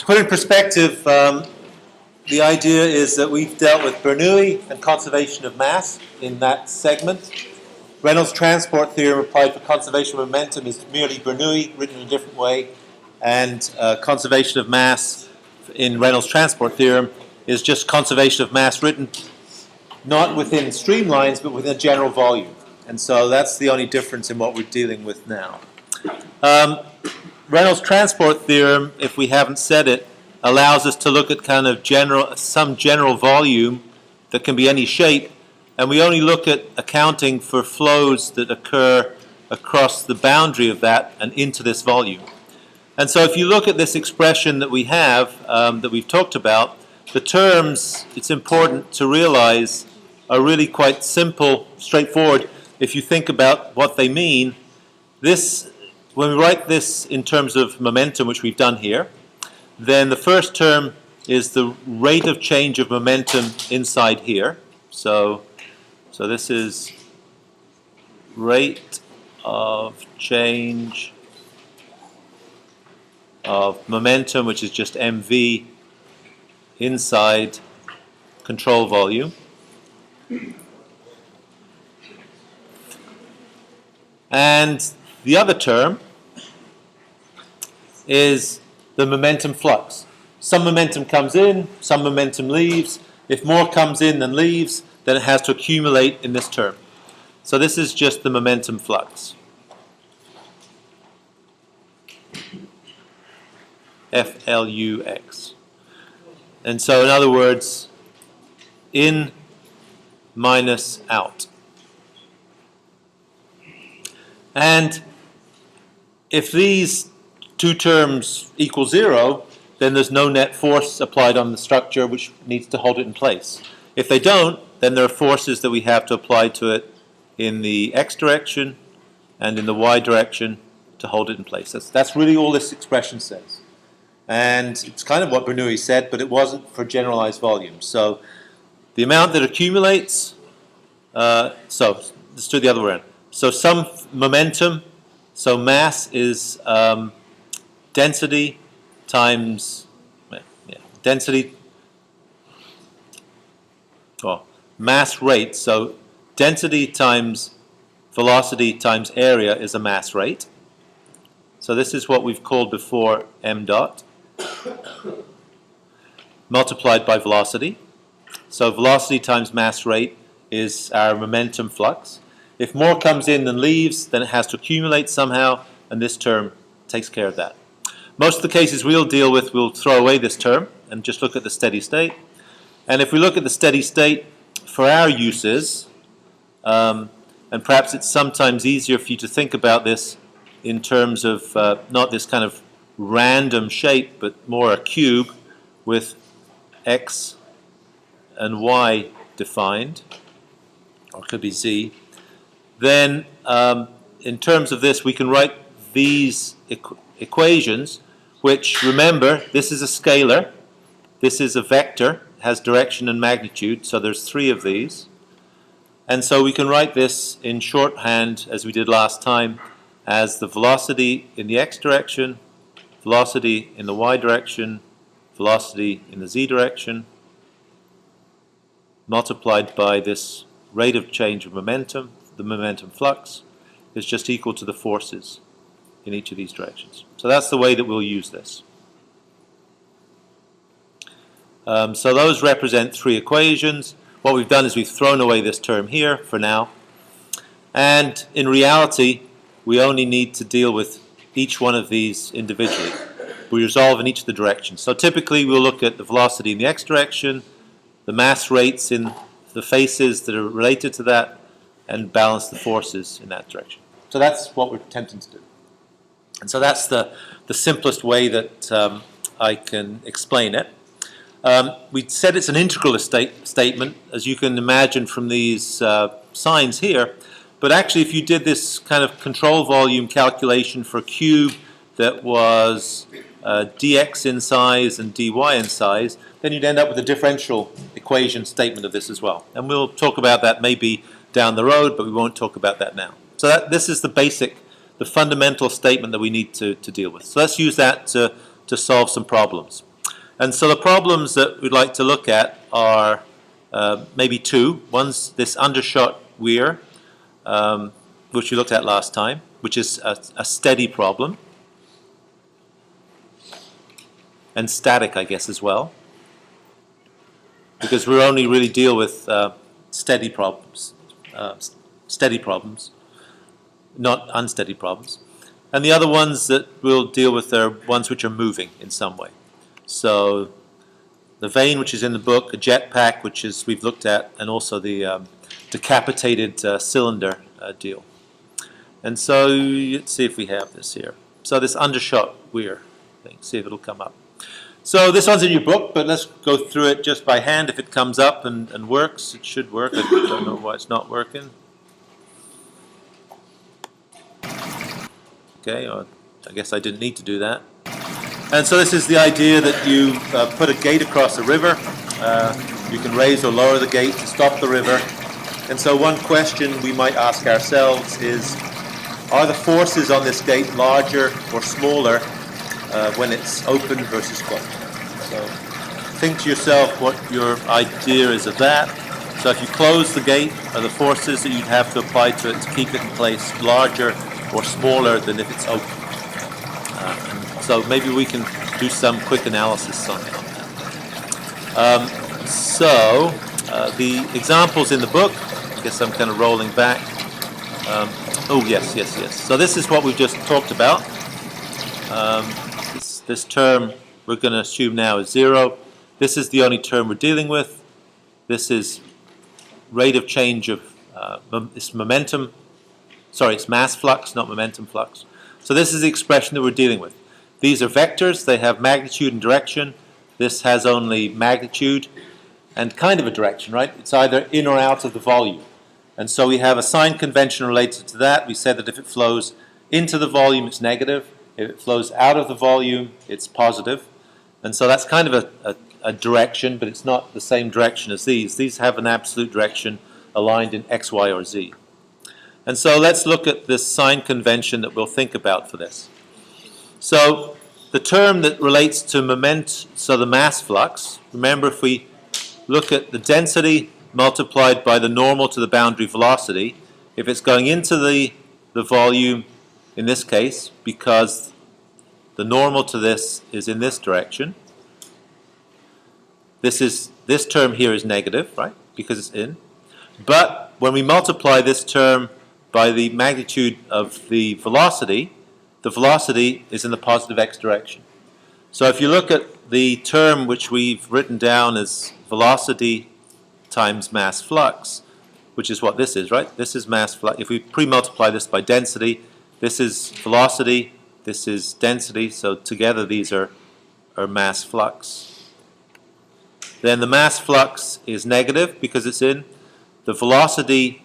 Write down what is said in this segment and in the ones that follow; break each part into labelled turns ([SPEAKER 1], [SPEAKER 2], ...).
[SPEAKER 1] put in perspective, the idea is that we've dealt with Bernoulli and conservation of mass in that segment. Reynolds transport theorem applied for conservation of momentum is merely Bernoulli, written in a different way, and conservation of mass in Reynolds transport theorem is just conservation of mass written not within streamlines but within a general volume. And so that's the only difference in what we're dealing with now. Reynolds transport theorem, if we haven't said it, allows us to look at kind of some general volume that can be any shape, and we only look at accounting for flows that occur across the boundary of that and into this volume. And so if you look at this expression that we have, that we've talked about, the terms, it's important to realize, are really quite simple, straightforward. If you think about what they mean, this, when we write this in terms of momentum, which we've done here, then the first term is the rate of change of momentum inside here. So this is rate of change of momentum, which is just mv inside control volume. And the other term is the momentum flux. Some momentum comes in, some momentum leaves. If more comes in than leaves, then it has to accumulate in this term. So this is just the momentum flux. Flux. And so in other words, in minus out. And if these two terms equal 0, then there's no net force applied on the structure which needs to hold it in place. If they don't, then there are forces that we have to apply to it in the x direction and in the y direction to hold it in place. That's really all this expression says. And it's kind of what Bernoulli said, but it wasn't for generalized volumes. So the amount that accumulates, so let's do the other way around. So some momentum, so mass is density times density, mass rate. So density times velocity times area is a mass rate. So this is what we've called before m dot multiplied by velocity. So velocity times mass rate is our momentum flux. If more comes in than leaves, then it has to accumulate somehow, and this term takes care of that. Most of the cases we'll deal with, we'll throw away this term and just look at the steady state. And if we look at the steady state for our uses, and perhaps it's sometimes easier for you to think about this in terms of not this kind of random shape, but more a cube with x and y defined, or it could be z, then in terms of this we can write these equations, which, remember, this is a scalar, this is a vector, has direction and magnitude, so there's 3 of these. And so we can write this in shorthand, as we did last time, as the velocity in the x direction, velocity in the y direction, velocity in the z direction, multiplied by this rate of change of momentum, the momentum flux, is just equal to the forces in each of these directions. So that's the way that we'll use this. So those represent 3 equations. What we've done is we've thrown away this term here for now. And in reality, we only need to deal with each one of these individually. We resolve in each of the directions. So typically we'll look at the velocity in the x direction, the mass rates in the faces that are related to that, and balance the forces in that direction. So that's what we're attempting to do. And so that's the simplest way that I can explain it. We said it's an integral statement, as you can imagine from these signs here. But actually, if you did this kind of control volume calculation for a cube that was dx in size and dy in size, then you'd end up with a differential equation statement of this as well. And we'll talk about that maybe down the road, but we won't talk about that now. So this is the fundamental statement that we need to deal with. So let's use that to solve some problems. And so the problems that we'd like to look at are maybe two. One's this undershot weir, which we looked at last time, which is a steady problem, and static, I guess, as well, because we only really deal with steady problems, not unsteady problems. And the other ones that we'll deal with are ones which are moving in some way. So the vane, which is in the book, a jetpack, which is we've looked at, and also the decapitated cylinder deal. And so let's see if we have this here. So this undershot weir thing, see if it'll come up. So this one's in your book, but let's go through it just by hand. If it comes up and works, it should work. I don't know why it's not working. Okay, I guess I didn't need to do that. And so this is the idea that you put a gate across a river. You can raise or lower the gate to stop the river. And so one question we might ask ourselves is, are the forces on this gate larger or smaller when it's open versus closed? So think to yourself what your idea is of that. So if you close the gate, are the forces that you'd have to apply to it to keep it in place larger or smaller than if it's open? So maybe we can do some quick analysis on that. The examples in the book, I guess I'm kind of rolling back. Oh, yes. So this is what we've just talked about. This term we're going to assume now is 0. This is the only term we're dealing with. This is rate of change of it's momentum. Sorry, it's mass flux, not momentum flux. So this is the expression that we're dealing with. These are vectors. They have magnitude and direction. This has only magnitude and kind of a direction, right? It's either in or out of the volume. And so we have a sign convention related to that. We said that if it flows into the volume, it's negative. If it flows out of the volume, it's positive. And so that's kind of a direction, but it's not the same direction as these. These have an absolute direction aligned in x, y, or z. And so let's look at this sign convention that we'll think about for this. So the term that relates to the mass flux, remember if we look at the density multiplied by the normal to the boundary velocity, if it's going into the volume in this case, because the normal to this is in this direction, this term here is negative, right, because it's in. But when we multiply this term by the magnitude of the velocity is in the positive x direction. So if you look at the term which we've written down as velocity times mass flux, which is what this is, right? This is mass flux. If we pre-multiply this by density, this is velocity, this is density, so together these are mass flux. Then the mass flux is negative because it's in. The velocity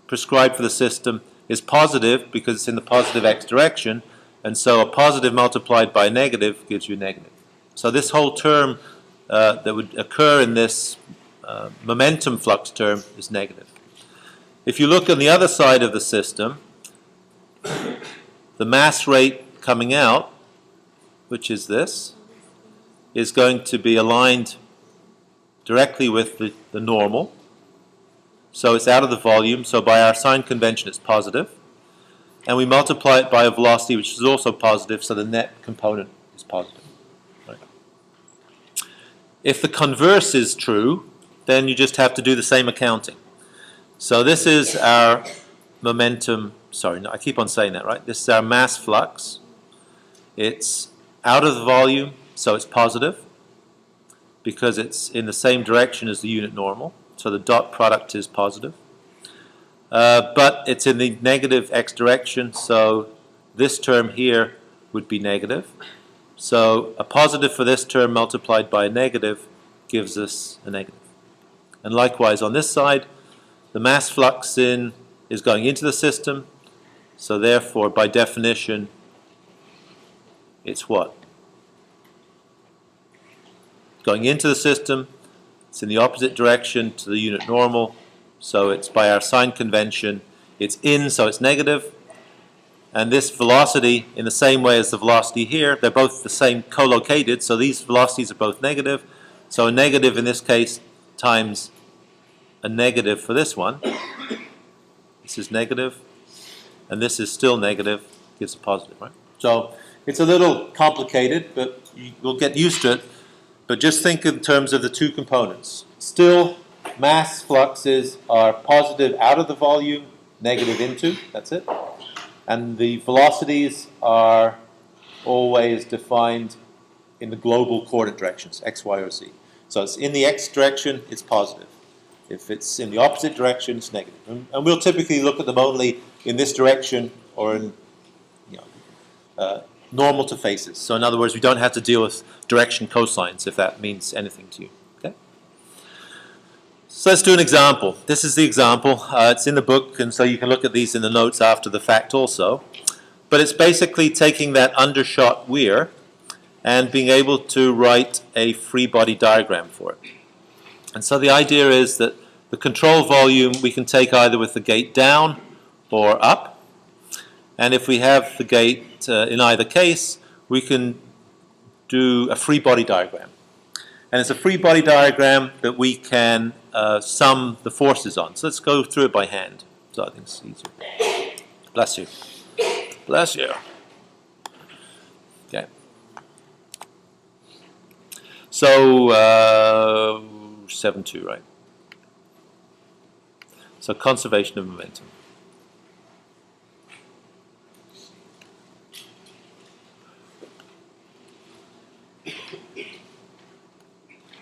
[SPEAKER 1] prescribed for the system is positive because it's in the positive x direction, and so a positive multiplied by a negative gives you negative. So this whole term that would occur in this momentum flux term is negative. If you look on the other side of the system, the mass rate coming out, which is this, is going to be aligned directly with the normal. So it's out of the volume, so by our sign convention it's positive. And we multiply it by a velocity which is also positive, so the net component is positive. Right? If the converse is true, then you just have to do the same accounting. So this is our momentum, sorry, no, I keep on saying that, right? This is our mass flux. It's out of the volume, so it's positive because it's in the same direction as the unit normal. So the dot product is positive. But it's in the negative x direction, so this term here would be negative. So a positive for this term multiplied by a negative gives us a negative. And likewise on this side, the mass flux in is going into the system, so therefore by definition it's what? Going into the system, it's in the opposite direction to the unit normal, so it's by our sign convention, it's in, so it's negative. And this velocity, in the same way as the velocity here, they're both the same co-located, so these velocities are both negative. So a negative in this case times a negative for this one. This is negative, and this is still negative, gives a positive, right? So it's a little complicated, but you'll get used to it. But just think in terms of the two components. Still, mass fluxes are positive out of the volume, negative into, that's it. And the velocities are always defined in the global coordinate directions, x, y, or z. So it's in the x direction, it's positive. If it's in the opposite direction, it's negative. And we'll typically look at them only in this direction or in normal to faces. So in other words, we don't have to deal with direction cosines, if that means anything to you. Okay? So let's do an example. This is the example. It's in the book, and so you can look at these in the notes after the fact also. But it's basically taking that undershot weir and being able to write a free body diagram for it. And so the idea is that the control volume we can take either with the gate down or up. And if we have the gate in either case, we can do a free body diagram. And it's a free body diagram that we can sum the forces on. So let's go through it by hand. So I think it's easier. Bless you. Bless you. Okay. So 7-2, right? So conservation of momentum.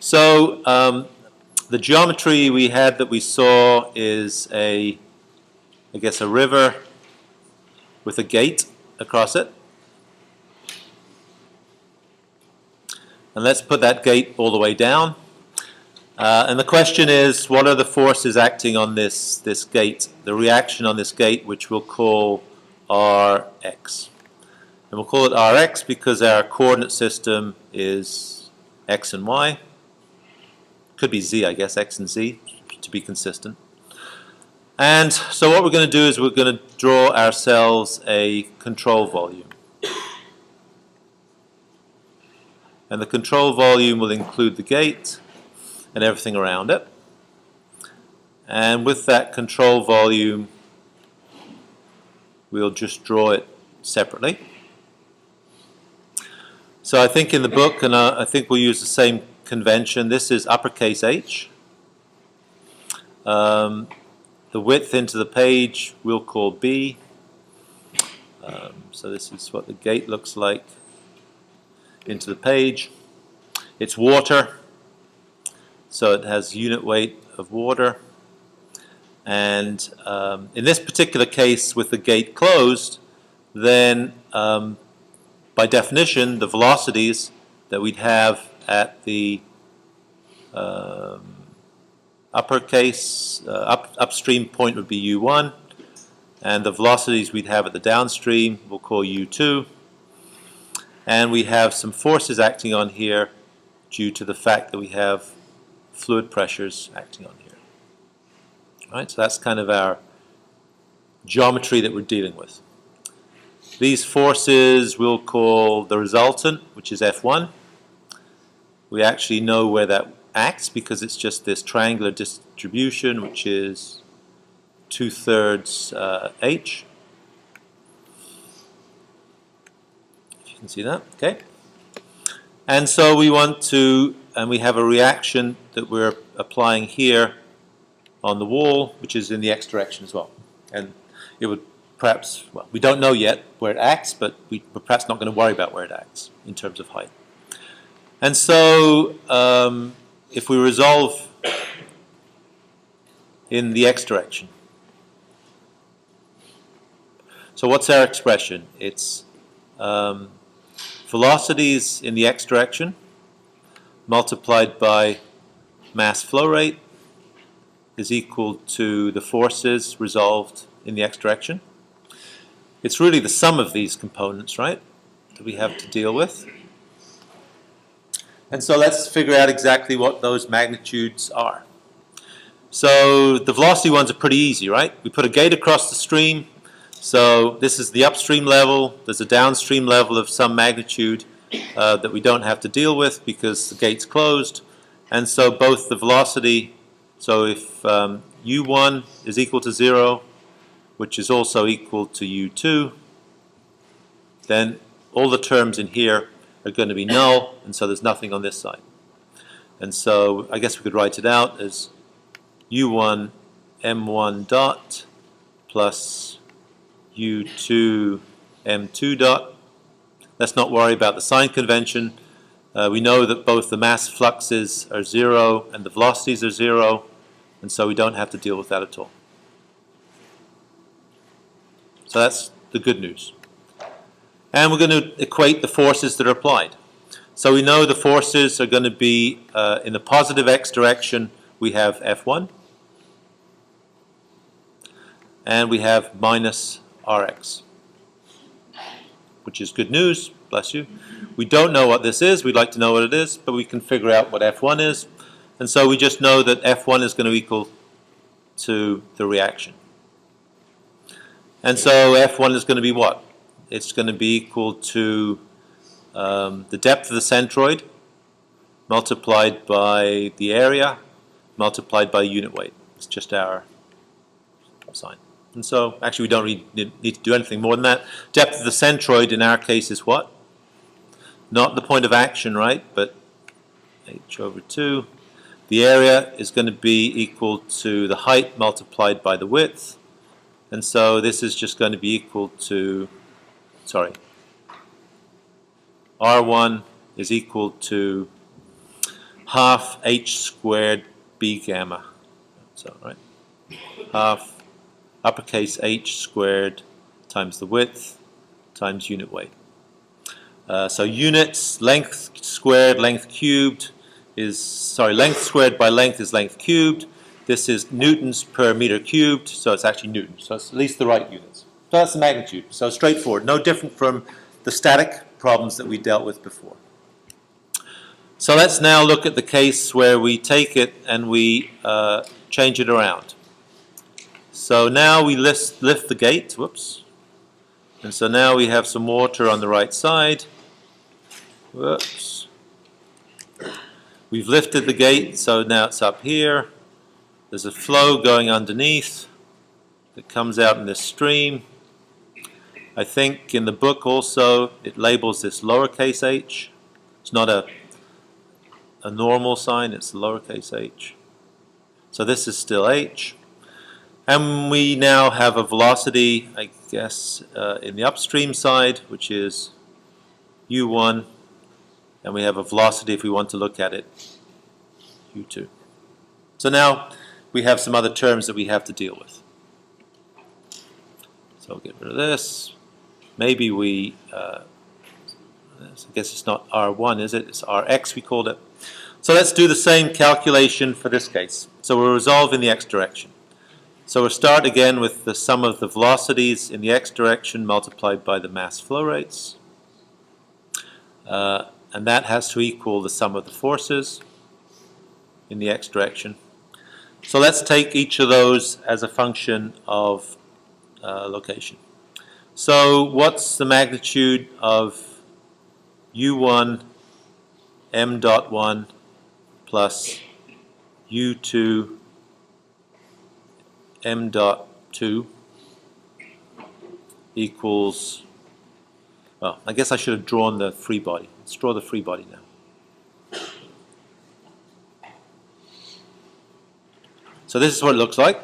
[SPEAKER 1] So the geometry we had that we saw is I guess a river with a gate across it. And let's put that gate all the way down. And the question is, what are the forces acting on this gate, the reaction on this gate, which we'll call Rx. And we'll call it Rx because our coordinate system is x and y. Could be z, I guess, x and z, to be consistent. And so what we're going to do is we're going to draw ourselves a control volume. And the control volume will include the gate and everything around it. And with that control volume, we'll just draw it separately. So I think in the book, and I think we'll use the same convention, this is uppercase H. The width into the page we'll call B. So this is what the gate looks like into the page. It's water, so it has unit weight of water. And in this particular case, with the gate closed, then by definition, the velocities that we'd have at the upstream point would be u1, and the velocities we'd have at the downstream we'll call u2. And we have some forces acting on here due to the fact that we have fluid pressures acting on here. All right, so that's kind of our geometry that we're dealing with. These forces we'll call the resultant, which is F1. We actually know where that acts because it's just this triangular distribution, which is 2/3 H. If you can see that, okay. And so we want to, and we have a reaction that we're applying here on the wall, which is in the x direction as well. And it would perhaps, well, we don't know yet where it acts, but we're perhaps not going to worry about where it acts in terms of height. And so if we resolve in the x direction, so what's our expression? It's velocities in the x direction multiplied by mass flow rate is equal to the forces resolved in the x direction. It's really the sum of these components, right, that we have to deal with. And so let's figure out exactly what those magnitudes are. So the velocity ones are pretty easy, right? We put a gate across the stream. So this is the upstream level. There's a downstream level of some magnitude that we don't have to deal with because the gate's closed. And so both the velocity, so if u1 is equal to 0, which is also equal to u2, then all the terms in here are going to be null, and so there's nothing on this side. And so I guess we could write it out as u1 m1 dot plus u2 m2 dot. Let's not worry about the sign convention. We know that both the mass fluxes are 0 and the velocities are 0, and so we don't have to deal with that at all. So that's the good news. And we're going to equate the forces that are applied. So we know the forces are going to be in the positive x direction, we have F1, and we have minus Rx, which is good news, bless you. We don't know what this is, we'd like to know what it is, but we can figure out what F1 is. And so we just know that F1 is going to equal to the reaction. And so F1 is going to be what? It's going to be equal to the depth of the centroid multiplied by the area multiplied by unit weight. It's just our sign. And so actually we don't need to do anything more than that. Depth of the centroid in our case is what? Not the point of action, right? But h over 2. The area is going to be equal to the height multiplied by the width. And so this is just going to be equal to, sorry, R1 is equal to half h squared b gamma. So, right, half uppercase h squared times the width times unit weight. So units, length squared, length cubed is, sorry, length squared by length is length cubed. This is newtons per meter cubed, so it's actually newtons. So it's at least the right units. So that's the magnitude. So straightforward, no different from the static problems that we dealt with before. So let's now look at the case where we take it and we change it around. So now we lift the gate, whoops. And so now we have some water on the right side. Whoops. We've lifted the gate, so now it's up here. There's a flow going underneath that comes out in this stream. I think in the book also it labels this lowercase h. It's not a normal sign, it's lowercase h. So this is still h. And we now have a velocity, I guess, in the upstream side, which is u1. And we have a velocity, if we want to look at it, u2. So now we have some other terms that we have to deal with. So I'll get rid of this. Maybe we, I guess it's not R1, is it? It's Rx, we called it. So let's do the same calculation for this case. So we'll resolve in the x direction. So we'll start again with the sum of the velocities in the x direction multiplied by the mass flow rates. And that has to equal the sum of the forces in the x direction. So let's take each of those as a function of location. So what's the magnitude of u1 m dot 1 plus u2 m dot 2 equals, well, I guess I should have drawn the free body. Let's draw the free body now. So this is what it looks like.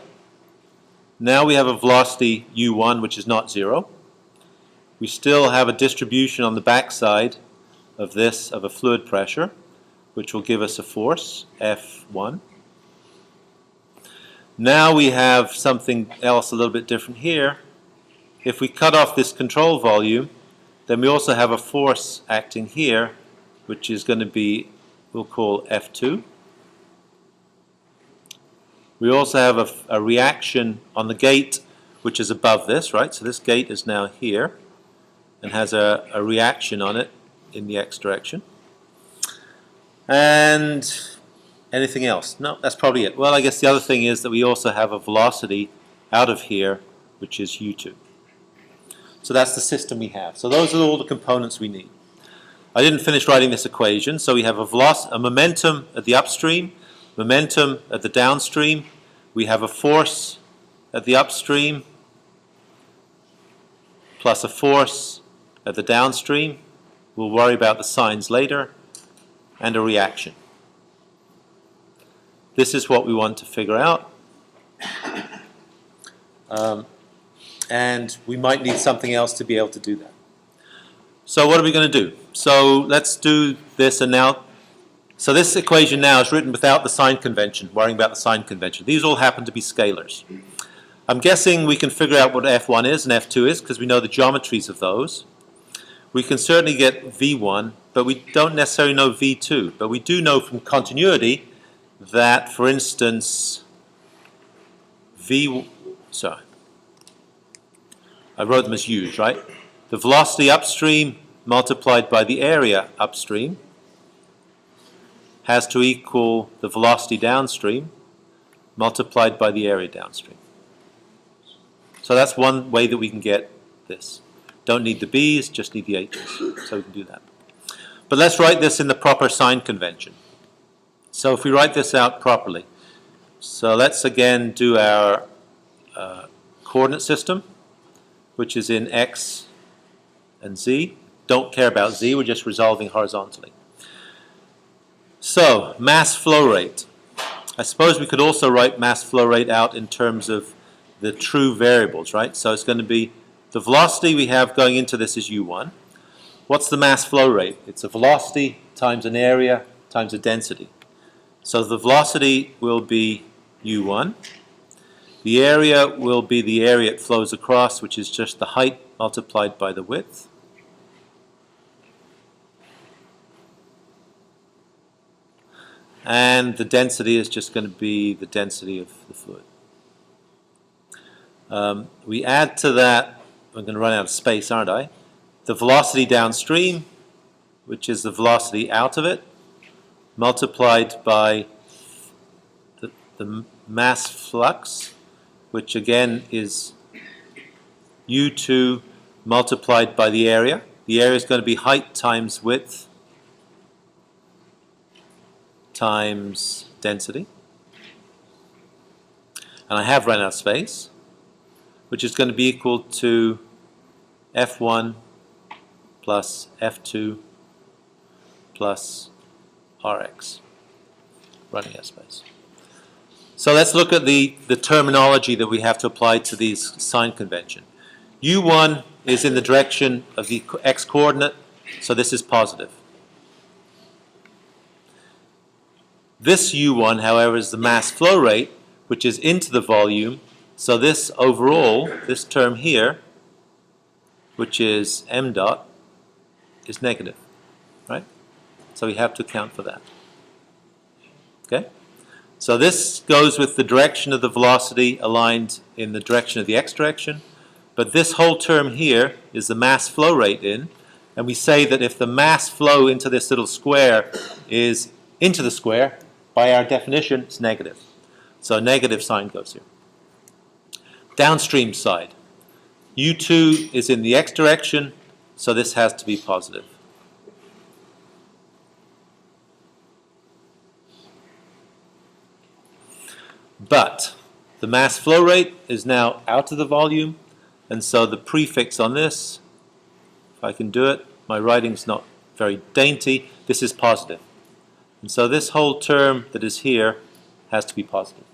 [SPEAKER 1] Now we have a velocity u1 which is not 0. We still have a distribution on the backside of this of a fluid pressure, which will give us a force, F1. Now we have something else a little bit different here. If we cut off this control volume, then we also have a force acting here, which is going to be, we'll call F2. We also have a reaction on the gate, which is above this, right? So this gate is now here and has a reaction on it in the x direction. And anything else? No, that's probably it. Well, I guess the other thing is that we also have a velocity out of here, which is u2. So that's the system we have. So those are all the components we need. I didn't finish writing this equation, so we have a momentum at the upstream, momentum at the downstream, we have a force at the upstream, plus a force at the downstream. We'll worry about the signs later, and a reaction. This is what we want to figure out. And we might need something else to be able to do that. So what are we going to do? So let's do this and now. So this equation now is written without the sign convention, worrying about the sign convention. These all happen to be scalars. I'm guessing we can figure out what F1 is and F2 is because we know the geometries of those. We can certainly get V1, but we don't necessarily know V2. But we do know from continuity that, for instance, I wrote them as U's, right? The velocity upstream multiplied by the area upstream has to equal the velocity downstream multiplied by the area downstream. So that's one way that we can get this. Don't need the B's, just need the H's. So we can do that. But let's write this in the proper sign convention. So if we write this out properly, so let's again do our coordinate system, which is in X and Z. Don't care about Z, we're just resolving horizontally. So, mass flow rate. I suppose we could also write mass flow rate out in terms of the true variables, right? So it's going to be the velocity we have going into this is U1. What's the mass flow rate? It's a velocity times an area times a density. So the velocity will be U1. The area will be the area it flows across, which is just the height multiplied by the width. And the density is just going to be the density of the fluid. We add to that, I'm going to run out of space, aren't I? The velocity downstream, which is the velocity out of it, multiplied by the mass flux, which again is U2 multiplied by the area. The area is going to be height times width times density. And I have run out of space, which is going to be equal to F1 plus F2 plus Rx, running out of space. So let's look at the terminology that we have to apply to these sign convention. U1 is in the direction of the x-coordinate, so this is positive. This U1, however, is the mass flow rate, which is into the volume, so this overall, this term here, which is m dot, is negative, right? So we have to account for that. Okay? So this goes with the direction of the velocity aligned in the direction of the x direction, but this whole term here is the mass flow rate in, and we say that if the mass flow into this little square is into the square, by our definition, it's negative. So a negative sign goes here. Downstream side. U2 is in the x direction, so this has to be positive. But the mass flow rate is now out of the volume, and so the prefix on this, if I can do it, my writing's not very dainty, this is positive. And so this whole term that is here has to be positive.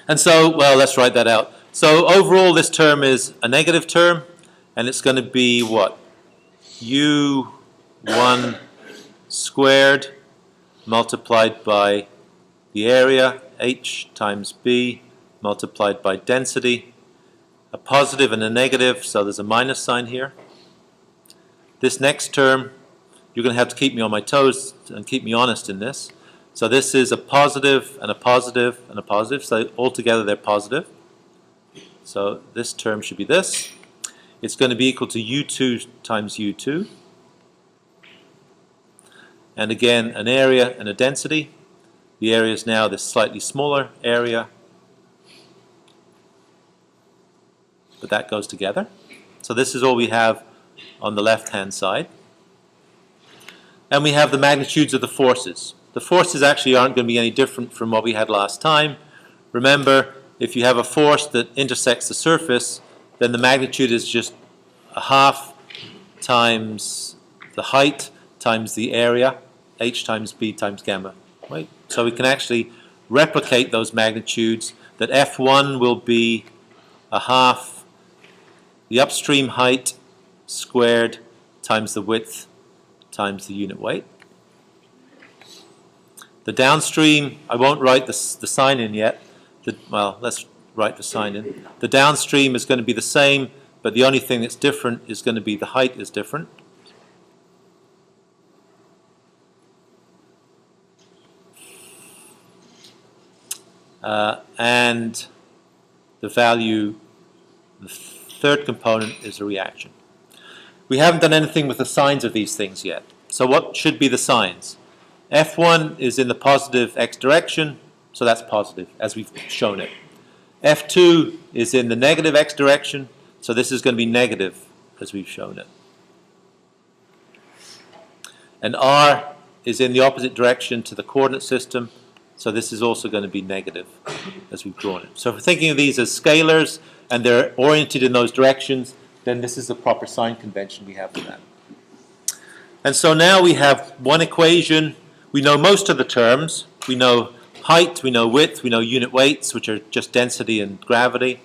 [SPEAKER 1] And so, well, let's write that out. So overall this term is a negative term, and it's going to be what? U1 squared multiplied by the area, h times b, multiplied by density, a positive and a negative, so there's a minus sign here. This next term, you're going to have to keep me on my toes and keep me honest in this. So this is a positive and a positive and a positive, so altogether they're positive. So this term should be this. It's going to be equal to U2 times U2. And again, an area and a density. The area is now this slightly smaller area. but that goes together. So this is all we have on the left-hand side. And we have the magnitudes of the forces. The forces actually aren't going to be any different from what we had last time. Remember, if you have a force that intersects the surface, then the magnitude is just a half times the height times the area, h times b times gamma. Right? So we can actually replicate those magnitudes, that F1 will be a half the upstream height squared times the width times the unit weight. The downstream, I won't write the sign in yet. Well, let's write the sign in. The downstream is going to be the same, but the only thing that's different is going to be the height is different. And the value, the third component, is a reaction. We haven't done anything with the signs of these things yet. So what should be the signs? F1 is in the positive x direction, so that's positive, as we've shown it. F2 is in the negative x direction, so this is going to be negative, as we've shown it. And R is in the opposite direction to the coordinate system, so this is also going to be negative, as we've drawn it. So if we're thinking of these as scalars, and they're oriented in those directions, then this is the proper sign convention we have for that. And so now we have one equation. We know most of the terms. We know height, we know width, we know unit weights, which are just density and gravity.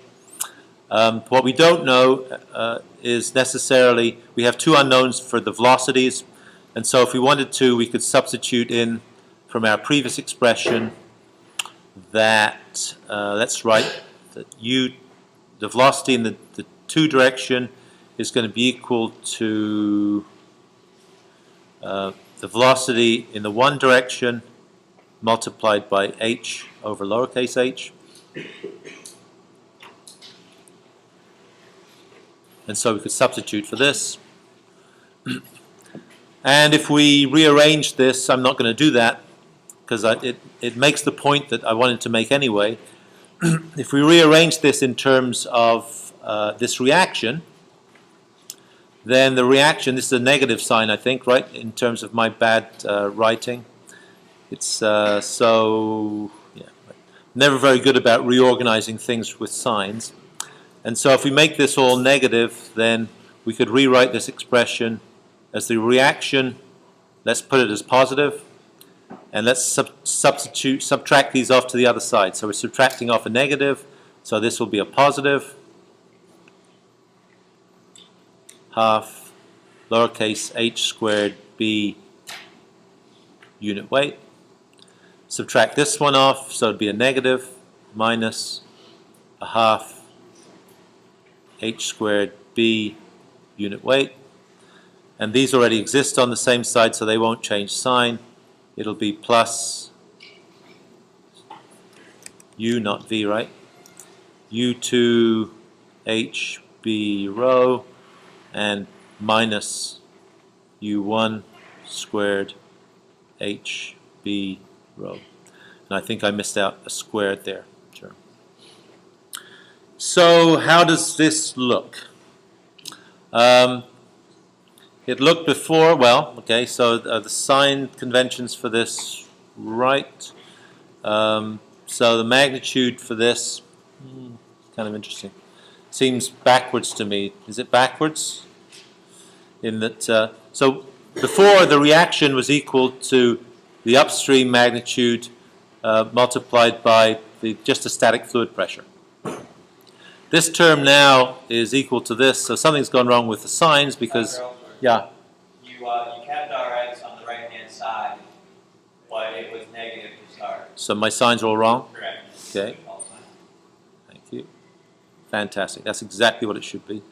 [SPEAKER 1] What we don't know is necessarily, we have two unknowns for the velocities, and so if we wanted to, we could substitute in from our previous expression that, let's write that the velocity in the two direction is going to be equal to the velocity in the one direction multiplied by h over lowercase h. And so we could substitute for this. And if we rearrange this, I'm not going to do that because it makes the point that I wanted to make anyway. If we rearrange this in terms of this reaction, then the reaction, this is a negative sign, I think, right, in terms of my bad writing. It's yeah, never very good about reorganizing things with signs. And so if we make this all negative, then we could rewrite this expression as the reaction. Let's put it as positive, and let's subtract these off to the other side. So we're subtracting off a negative, so this will be a positive half lowercase h squared b unit weight. Subtract this one off, so it'd be a negative minus a half h squared b unit weight. And these already exist on the same side, so they won't change sign. It'll be plus u, not v, right? u2 h b rho and minus u1 squared h b rho. And I think I missed out a squared there. Sure. So how does this look? It looked before, well, okay, so the sign conventions for this, right. So the magnitude for this, kind of interesting. Seems backwards to me. Is it backwards? In that, so before the reaction was equal to the upstream magnitude multiplied by just the static fluid pressure. This term now is equal to this, so something's gone wrong with the signs because, yeah.
[SPEAKER 2] You kept Rx on the right-hand side, but it was negative to start.
[SPEAKER 1] So my signs are all wrong?
[SPEAKER 2] Correct.
[SPEAKER 1] Okay. Thank you. Fantastic. That's exactly what it should be.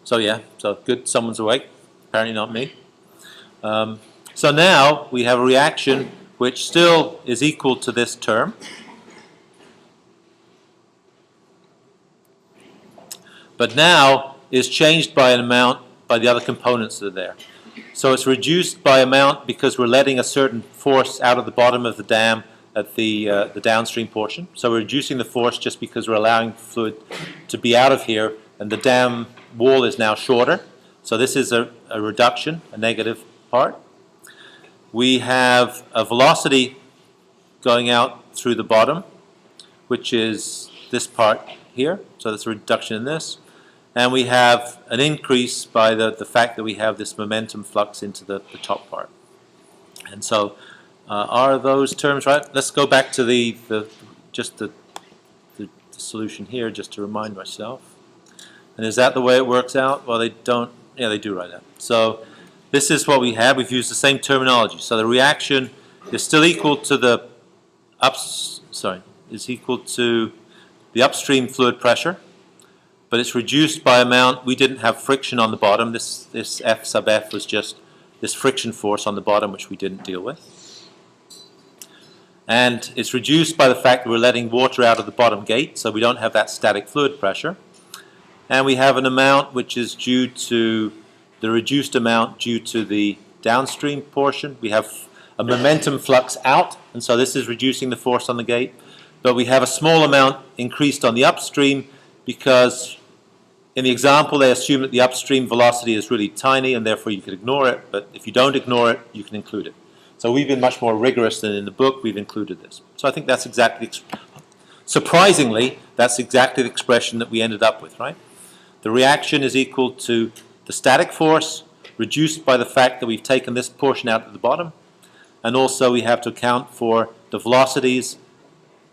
[SPEAKER 1] So yeah, so good, someone's awake. Apparently not me. So now we have a reaction which still is equal to this term. But now is changed by an amount by the other components that are there. So it's reduced by amount because we're letting a certain force out of the bottom of the dam at the downstream portion. So we're reducing the force just because we're allowing fluid to be out of here, and the dam wall is now shorter. So this is a reduction, a negative part. We have a velocity going out through the bottom, which is this part here. So that's a reduction in this. And we have an increase by the fact that we have this momentum flux into the top part. And so are those terms right? Let's go back to the solution here just to remind myself. And is that the way it works out? Well, they don't. Yeah, they do write that. So this is what we have. We've used the same terminology. So the reaction is still equal to the upstream fluid pressure, but it's reduced by amount. We didn't have friction on the bottom. This F sub F was just this friction force on the bottom, which we didn't deal with. And it's reduced by the fact that we're letting water out of the bottom gate, so we don't have that static fluid pressure. And we have an amount which is due to the reduced amount due to the downstream portion. We have a momentum flux out, and so this is reducing the force on the gate. But we have a small amount increased on the upstream because in the example they assume that the upstream velocity is really tiny and therefore you could ignore it, but if you don't ignore it, you can include it. So we've been much more rigorous than in the book. We've included this. So I think that's exactly, surprisingly, that's exactly the expression that we ended up with, right? The reaction is equal to the static force reduced by the fact that we've taken this portion out at the bottom, and also we have to account for the velocities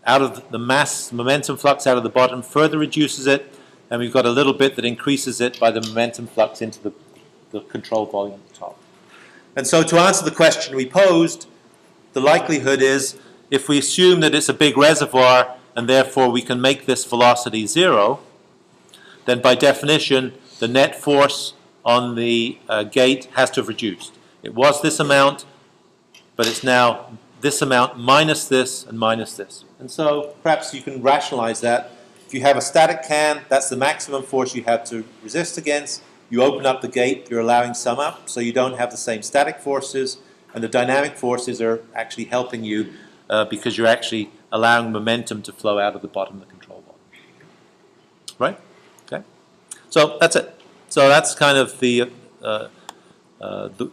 [SPEAKER 1] out of the mass momentum flux out of the bottom further reduces it, and we've got a little bit that increases it by the momentum flux into the control volume at the top. And so to answer the question we posed, the likelihood is if we assume that it's a big reservoir and therefore we can make this velocity zero, then by definition the net force on the gate has to have reduced. It was this amount, but it's now this amount minus this and minus this. And so perhaps you can rationalize that. If you have a static can, that's the maximum force you have to resist against. You open up the gate, you're allowing some up, so you don't have the same static forces, and the dynamic forces are actually helping you because you're actually allowing momentum to flow out of the bottom of the control volume. Right? Okay. So that's it. So that's kind of the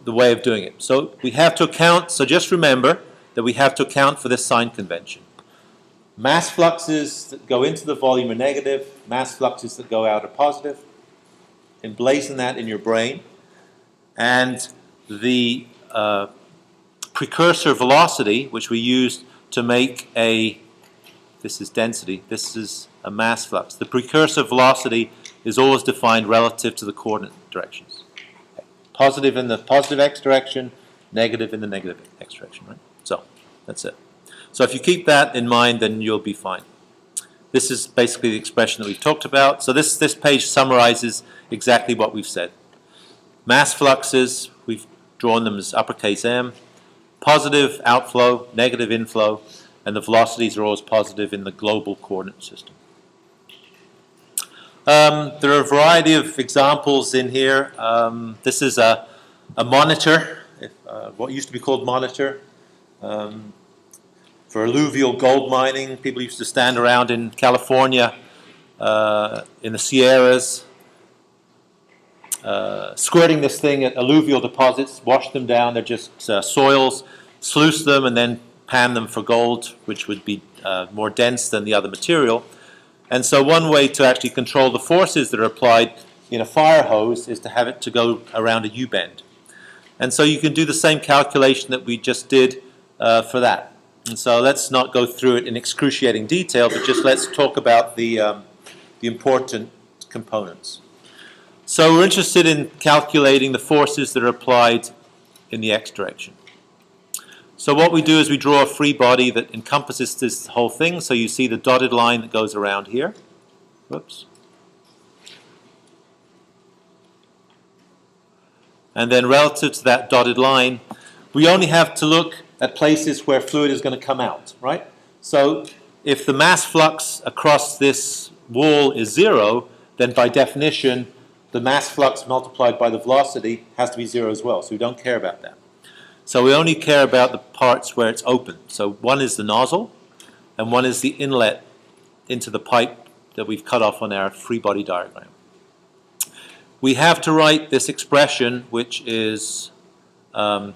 [SPEAKER 1] way of doing it. So we have to account, so just remember that we have to account for this sign convention. Mass fluxes that go into the volume are negative, mass fluxes that go out are positive. Emblazon that in your brain. And the precursor velocity, which we used to make this is density, this is a mass flux. The precursor velocity is always defined relative to the coordinate directions. Positive in the positive x direction, negative in the negative x direction, right? So that's it. So if you keep that in mind, then you'll be fine. This is basically the expression that we've talked about. So this page summarizes exactly what we've said. Mass fluxes, we've drawn them as uppercase M. Positive outflow, negative inflow, and the velocities are always positive in the global coordinate system. There are a variety of examples in here. This is a monitor, what used to be called monitor. For alluvial gold mining, people used to stand around in California, in the Sierras, squirting this thing at alluvial deposits, wash them down, they're just soils, sluice them and then pan them for gold, which would be more dense than the other material. And so one way to actually control the forces that are applied in a fire hose is to have it to go around a U-bend. And so you can do the same calculation that we just did for that. And so let's not go through it in excruciating detail, but just let's talk about the important components. So we're interested in calculating the forces that are applied in the x direction. So what we do is we draw a free body that encompasses this whole thing. So you see the dotted line that goes around here. Whoops. And then relative to that dotted line, we only have to look at places where fluid is going to come out, right? So if the mass flux across this wall is zero, then by definition, the mass flux multiplied by the velocity has to be zero as well. So we don't care about that. So we only care about the parts where it's open. So one is the nozzle, and one is the inlet into the pipe that we've cut off on our free body diagram. We have to write this expression, which is the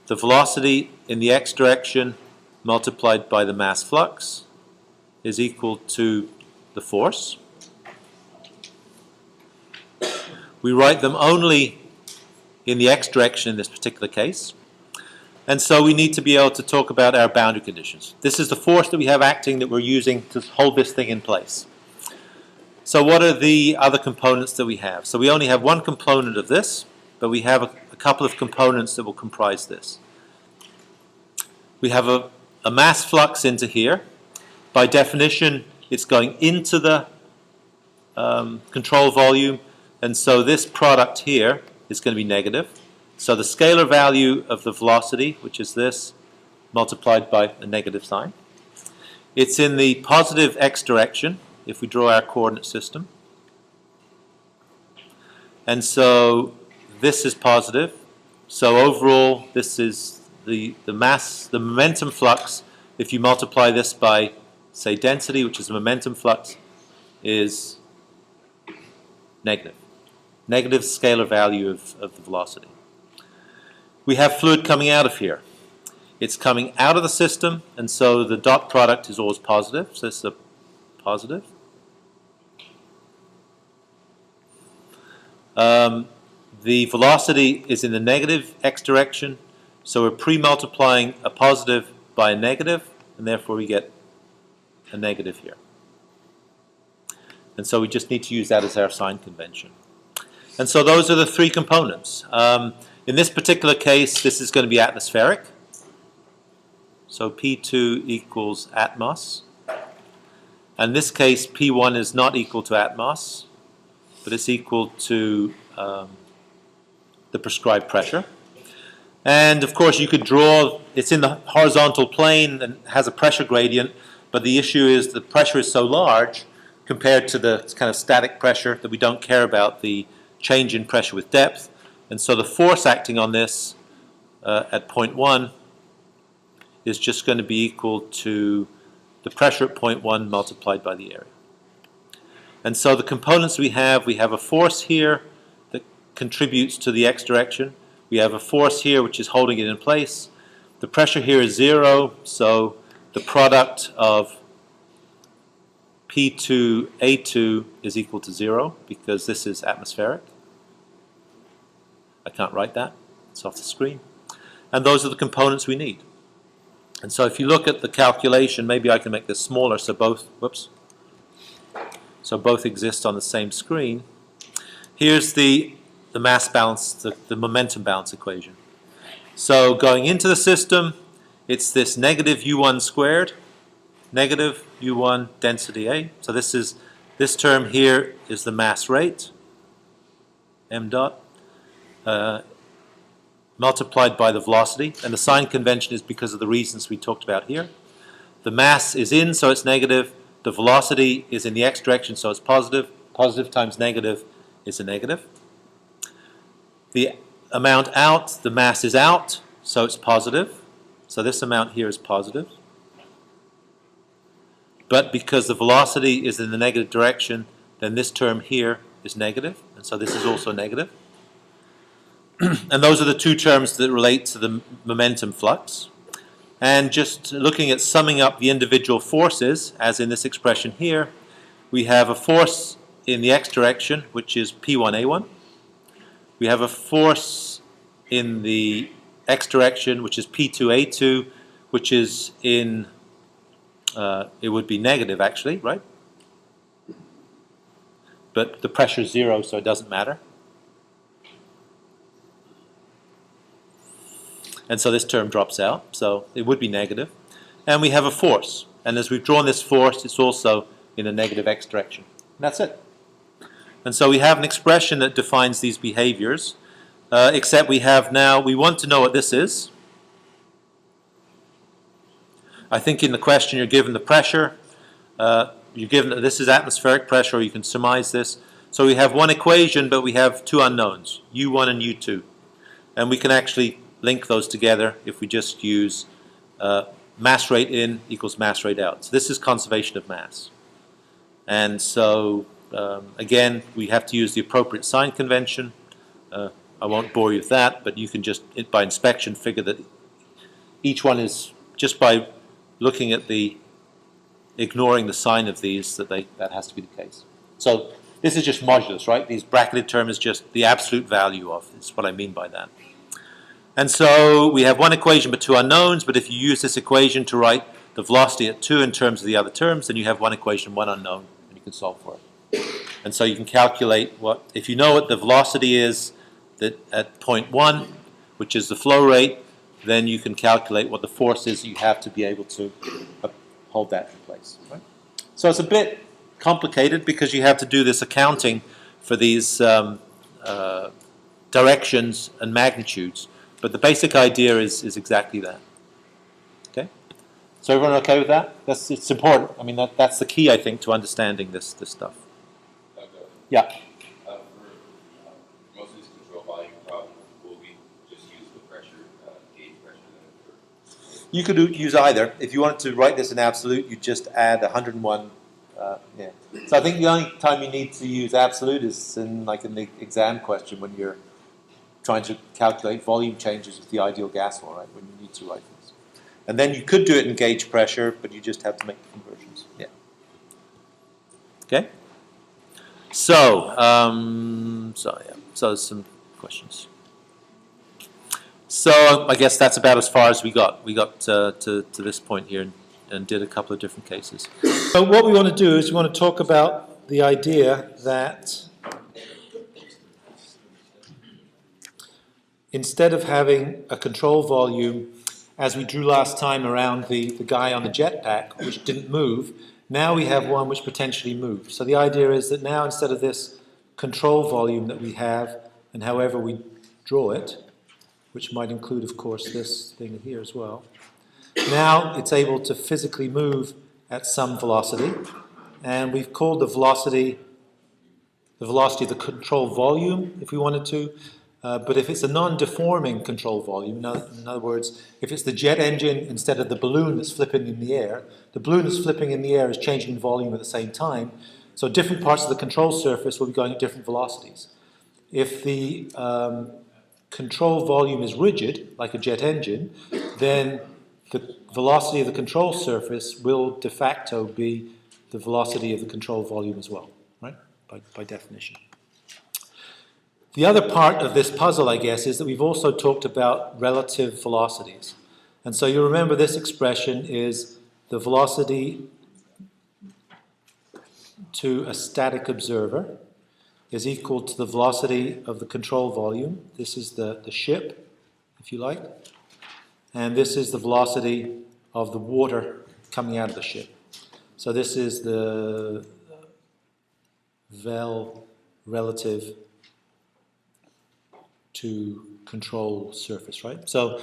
[SPEAKER 1] velocity in the x direction multiplied by the mass flux is equal to the force. We write them only in the x direction in this particular case. And so we need to be able to talk about our boundary conditions. This is the force that we have acting that we're using to hold this thing in place. So what are the other components that we have? So we only have one component of this, but we have a couple of components that will comprise this. We have a mass flux into here. By definition, it's going into the control volume, and so this product here is going to be negative. So the scalar value of the velocity, which is this, multiplied by a negative sign. It's in the positive x direction, if we draw our coordinate system. And so this is positive. So overall, this is the momentum flux. If you multiply this by, say, density, which is the momentum flux, is negative. Negative scalar value of the velocity. We have fluid coming out of here. It's coming out of the system, and so the dot product is always positive. So this is a positive. The velocity is in the negative x direction, so we're pre-multiplying a positive by a negative, and therefore we get a negative here. And so we just need to use that as our sign convention. And so those are the three components. In this particular case, this is going to be atmospheric. So P2 equals atmos. In this case, P1 is not equal to atmos, but it's equal to the prescribed pressure. And of course, you could draw, it's in the horizontal plane and has a pressure gradient, but the issue is the pressure is so large compared to the kind of static pressure that we don't care about the change in pressure with depth. And so the force acting on this at point 1 is just going to be equal to the pressure at point 1 multiplied by the area. And so the components we have a force here that contributes to the x direction. We have a force here which is holding it in place. The pressure here is 0, so the product of P2A2 is equal to 0 because this is atmospheric. I can't write that, it's off the screen. And those are the components we need. And so if you look at the calculation, maybe I can make this smaller so both, so both exist on the same screen. Here's the mass balance, the momentum balance equation. So going into the system, it's this negative U1 squared, negative U1 density A. So this term here is the mass rate, m dot, multiplied by the velocity, and the sign convention is because of the reasons we talked about here. The mass is in, so it's negative. The velocity is in the x direction, so it's positive. Positive times negative is a negative. The amount out, the mass is out, so it's positive. So this amount here is positive. But because the velocity is in the negative direction, then this term here is negative, and so this is also negative. And those are the two terms that relate to the momentum flux. And just looking at summing up the individual forces, as in this expression here, we have a force in the x direction, which is P1A1. We have a force in the x direction, which is P2A2, which is in, it would be negative actually, right? But the pressure is 0, so it doesn't matter. And so this term drops out, so it would be negative. And we have a force. And as we've drawn this force, it's also in a negative x direction. And that's it. And so we have an expression that defines these behaviors, except we have now, we want to know what this is. I think in the question you're given the pressure, you're given that this is atmospheric pressure, or you can surmise this. So we have one equation, but we have two unknowns, U1 and U2. And we can actually link those together if we just use mass rate in equals mass rate out. So this is conservation of mass. And so, again, we have to use the appropriate sign convention. I won't bore you with that, but you can just, by inspection, figure that each one is, just by looking at ignoring the sign of these, that has to be the case. So this is just modulus, right? These bracketed term is just the absolute value of, is what I mean by that. And so we have one equation but two unknowns, but if you use this equation to write the velocity at 2 in terms of the other terms, then you have one equation, one unknown, and you can solve for it. And so you can calculate what, if you know what the velocity is that at point 1, which is the flow rate, then you can calculate what the force is that you have to be able to hold that in place. Right? So it's a bit complicated because you have to do this accounting for these directions and magnitudes. But the basic idea is exactly that. Okay? So everyone okay with that? It's important. I mean, that's the key, I think, to understanding this stuff.
[SPEAKER 3] Okay.
[SPEAKER 1] Yeah.
[SPEAKER 3] For most of these control volume problems, will we just use the pressure, gauge pressure then?
[SPEAKER 1] You could use either. If you wanted to write this in absolute, you just add 101. Yeah. So I think the only time you need to use absolute is in the exam question when you're trying to calculate volume changes with the ideal gas law, right? When you need to write this. And then you could do it in gauge pressure, but you just have to make the conversions. Yeah. Okay. So, so some questions. So I guess that's about as far as we got. We got to this point here and did a couple of different cases. So what we want to do is we want to talk about the idea that instead of having a control volume, as we drew last time around the guy on the jetpack, which didn't move, now we have one which potentially moves. So the idea is that now instead of this control volume that we have, and however we draw it, which might include, of course, this thing here as well, now it's able to physically move at some velocity, and we've called the velocity of the control volume, if we wanted to. But if it's a non-deforming control volume, in other words, if it's the jet engine instead of the balloon that's flipping in the air, the balloon that's flipping in the air is changing in volume at the same time, so different parts of the control surface will be going at different velocities. If the control volume is rigid, like a jet engine, then the velocity of the control surface will de facto be the velocity of the control volume as well, right? By definition. The other part of this puzzle, I guess, is that we've also talked about relative velocities. And so you remember this expression is the velocity to a static observer is equal to the velocity of the control volume. This is the ship, if you like. And this is the velocity of the water coming out of the ship. So this is the Vel relative to control surface, right? So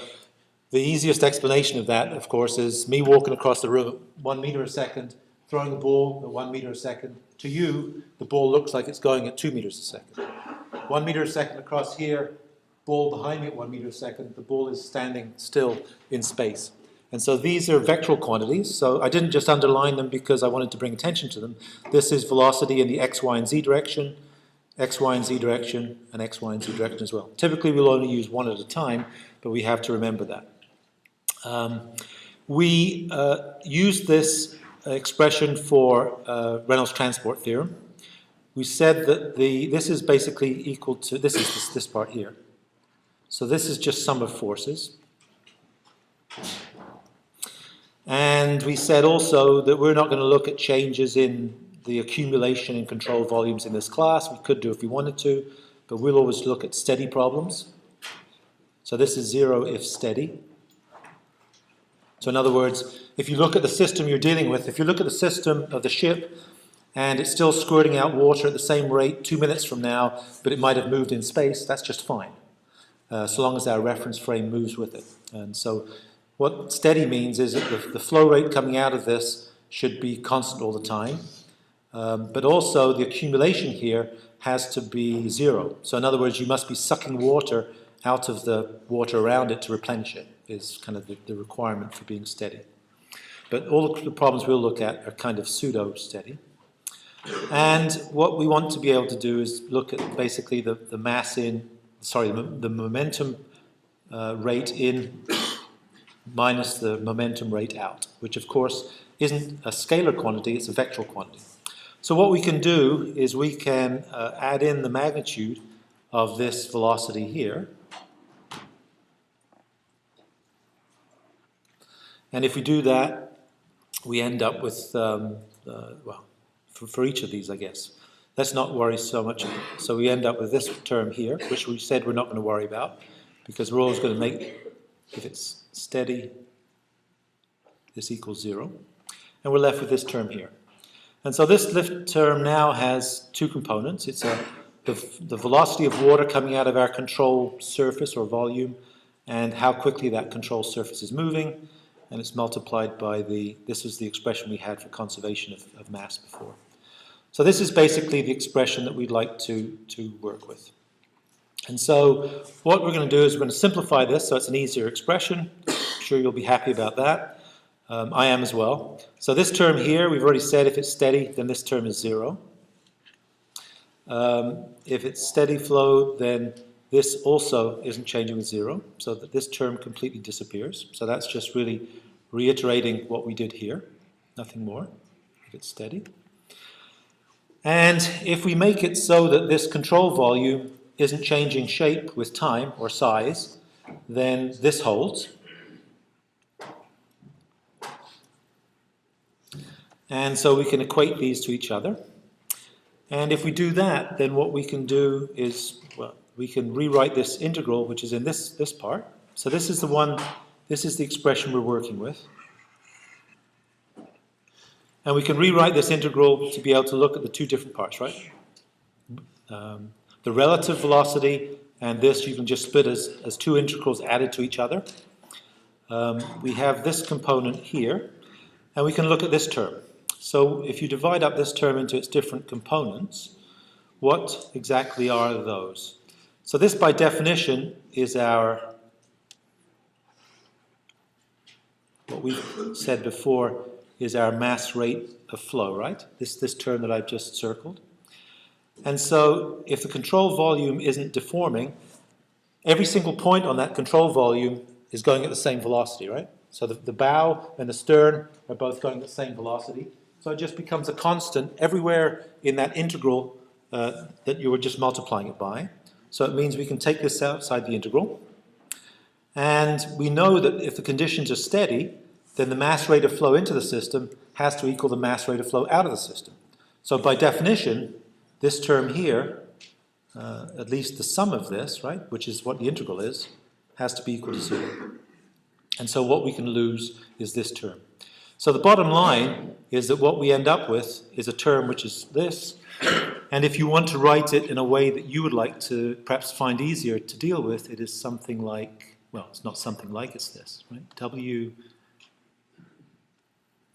[SPEAKER 1] the easiest explanation of that, of course, is me walking across the room at 1 meter a second, throwing the ball at 1 meter a second. To you, the ball looks like it's going at 2 meters a second. 1 meter a second across here, ball behind me at 1 meter a second, the ball is standing still in space. And so these are vectoral quantities. So I didn't just underline them because I wanted to bring attention to them. This is velocity in the x, y, and z direction, x, y, and z direction, and x, y, and z direction as well. Typically, we'll only use one at a time, but we have to remember that. We use this expression for Reynolds transport theorem. We said that this is basically equal to, this part here. So this is just sum of forces. And we said also that we're not going to look at changes in the accumulation and control volumes in this class. We could do if we wanted to, but we'll always look at steady problems. So this is 0 if steady. So in other words, if you look at the system you're dealing with, if you look at the system of the ship and it's still squirting out water at the same rate 2 minutes from now, but it might have moved in space, that's just fine, so long as our reference frame moves with it. And so what steady means is that the flow rate coming out of this should be constant all the time, but also the accumulation here has to be 0. So in other words, you must be sucking water out of the water around it to replenish it, is kind of the requirement for being steady. But all the problems we'll look at are kind of pseudo-steady. And what we want to be able to do is look at basically the mass in, sorry, the momentum rate in minus the momentum rate out, which of course isn't a scalar quantity, it's a vectoral quantity. So what we can do is we can add in the magnitude of this velocity here. And if we do that, we end up with, well, for each of these, I guess. Let's not worry so much. So we end up with this term here, which we said we're not going to worry about, because we're always going to make, if it's steady, this equals 0. And we're left with this term here. And so this lift term now has two components. It's the velocity of water coming out of our control surface or volume, and how quickly that control surface is moving. And it's multiplied by this is the expression we had for conservation of mass before. So this is basically the expression that we'd like to work with. And so what we're going to do is we're going to simplify this so it's an easier expression. I'm sure you'll be happy about that. I am as well. So this term here, we've already said if it's steady, then this term is 0. If it's steady flow, then this also isn't changing with 0, so that this term completely disappears. So that's just really reiterating what we did here, nothing more, if it's steady. And if we make it so that this control volume isn't changing shape with time or size, then this holds. And so we can equate these to each other. And if we do that, then what we can do is, well, we can rewrite this integral, which is in this part. So this is the one, this is the expression we're working with. And we can rewrite this integral to be able to look at the two different parts, right? The relative velocity, and this you can just split as two integrals added to each other. We have this component here, and we can look at this term. So if you divide up this term into its different components, what exactly are those? So this, by definition, is our, what we've said before, is our mass rate of flow, right? This term that I've just circled. And so if the control volume isn't deforming, every single point on that control volume is going at the same velocity, right? So the bow and the stern are both going at the same velocity. So it just becomes a constant everywhere in that integral that you were just multiplying it by. So it means we can take this outside the integral. And we know that if the conditions are steady, then the mass rate of flow into the system has to equal the mass rate of flow out of the system. So by definition, this term here, at least the sum of this, right, which is what the integral is, has to be equal to 0. And so what we can lose is this term. So the bottom line is that what we end up with is a term which is this. And if you want to write it in a way that you would like to perhaps find easier to deal with, it is something like, well, it's not something like, it's this, right? W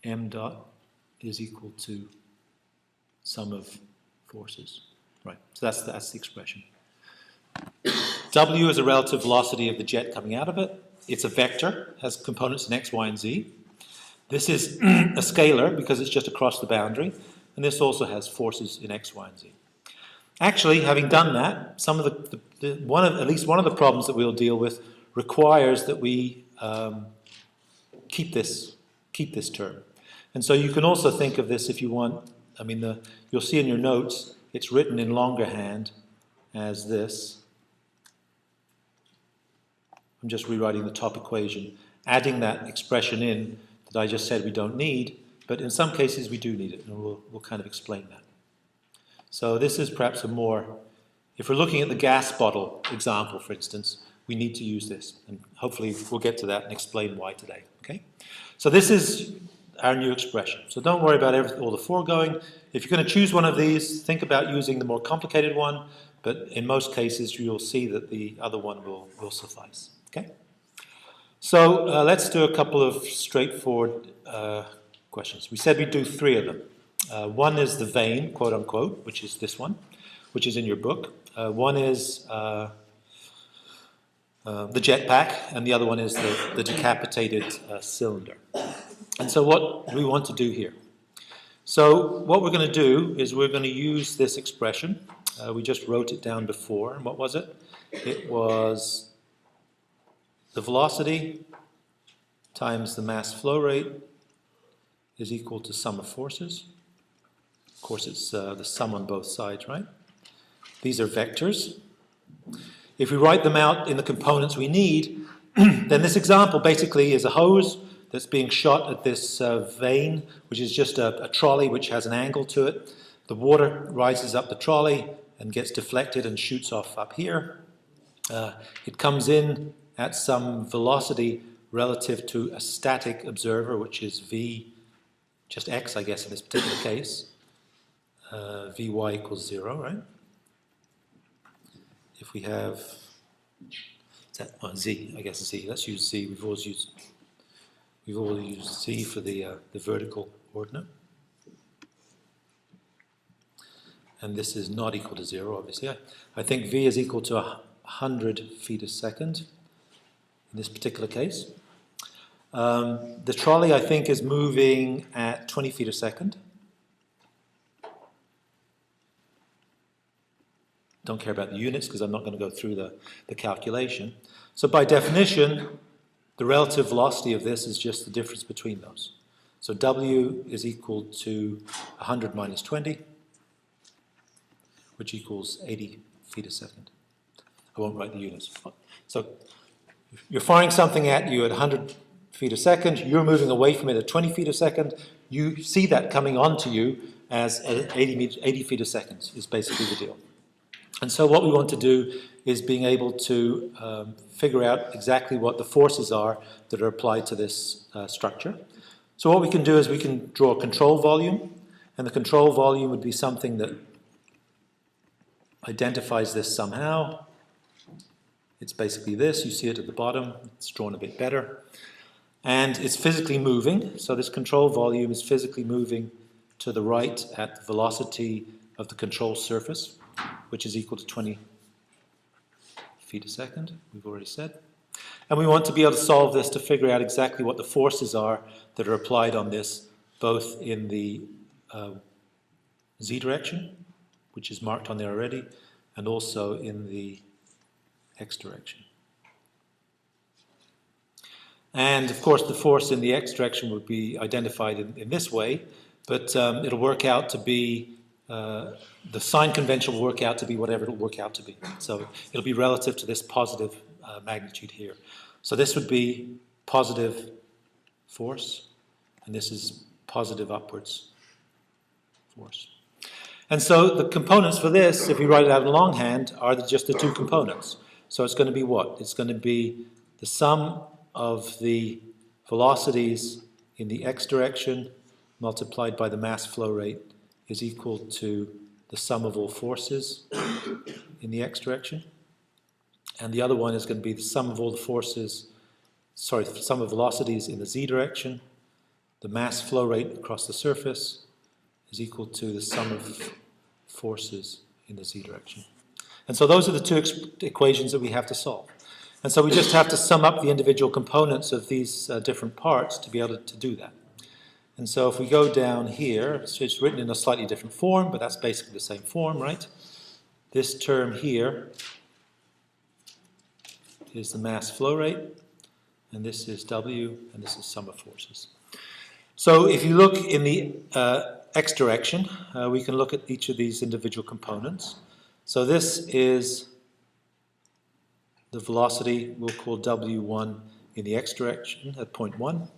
[SPEAKER 1] m dot is equal to sum of forces, right? So that's the expression. W is a relative velocity of the jet coming out of it. It's a vector, has components in x, y, and z. This is a scalar because it's just across the boundary, and this also has forces in x, y, and z. Actually, having done that, some of at least one of the problems that we'll deal with requires that we keep this term. And so you can also think of this if you want. I mean, you'll see in your notes it's written in longerhand as this. I'm just rewriting the top equation, adding that expression in that I just said we don't need, but in some cases we do need it, and we'll kind of explain that. So this is perhaps a more, if we're looking at the gas bottle example, for instance, we need to use this, and hopefully we'll get to that and explain why today, okay? So this is our new expression. So don't worry about all the foregoing. If you're going to choose one of these, think about using the more complicated one, but in most cases you'll see that the other one will suffice, okay? So let's do a couple of straightforward questions. We said we'd do 3 of them. One is the vein, quote unquote, which is this one, which is in your book. One is the jetpack, and the other one is the decapitated cylinder. And so what we want to do here? So what we're going to do is we're going to use this expression. We just wrote it down before. And what was it? It was the velocity times the mass flow rate is equal to sum of forces. Of course, it's the sum on both sides, right? These are vectors. If we write them out in the components we need, then this example basically is a hose that's being shot at this vane, which is just a trolley which has an angle to it. The water rises up the trolley and gets deflected and shoots off up here. It comes in at some velocity relative to a static observer, which is v, just x, I guess, in this particular case. Vy equals 0, right? If we have z, I guess z. Let's use z. We've always used z for the vertical ordinate, and this is not equal to 0. Obviously, I think v is equal to 100 feet a second in this particular case. The trolley, I think, is moving at 20 feet a second. Don't care about the units because I'm not going to go through the calculation. So by definition, the relative velocity of this is just the difference between those. So W is equal to 100 minus 20, which equals 80 feet a second. I won't write the units. So you're firing something at you at 100 feet a second, you're moving away from it at 20 feet a second, you see that coming onto you as 80 feet a second is basically the deal. And so what we want to do is being able to figure out exactly what the forces are that are applied to this structure. So what we can do is we can draw a control volume, and the control volume would be something that identifies this somehow. It's basically this. You see it at the bottom. It's drawn a bit better. And it's physically moving. So this control volume is physically moving to the right at the velocity of the control surface, which is equal to 20 feet a second, we've already said. And we want to be able to solve this to figure out exactly what the forces are that are applied on this, both in the z direction, which is marked on there already, and also in the x direction. And of course the force in the x direction would be identified in this way, but it'll work out to be the sign convention will work out to be whatever it'll work out to be. So it'll be relative to this positive magnitude here. So this would be positive force, and this is positive upwards force. And so the components for this, if you write it out in longhand, are just the two components. So it's going to be what? It's going to be the sum of the velocities in the x direction multiplied by the mass flow rate is equal to the sum of all forces in the x direction. And the other one is going to be the sum of all the forces, sum of velocities in the z direction. The mass flow rate across the surface is equal to the sum of forces in the z direction. And so those are the two equations that we have to solve. And so we just have to sum up the individual components of these different parts to be able to do that. And so if we go down here, it's written in a slightly different form, but that's basically the same form, right? This term here is the mass flow rate, and this is W, and this is sum of forces. So if you look in the x direction, we can look at each of these individual components. So this is the velocity we'll call W1 in the x direction at point 1.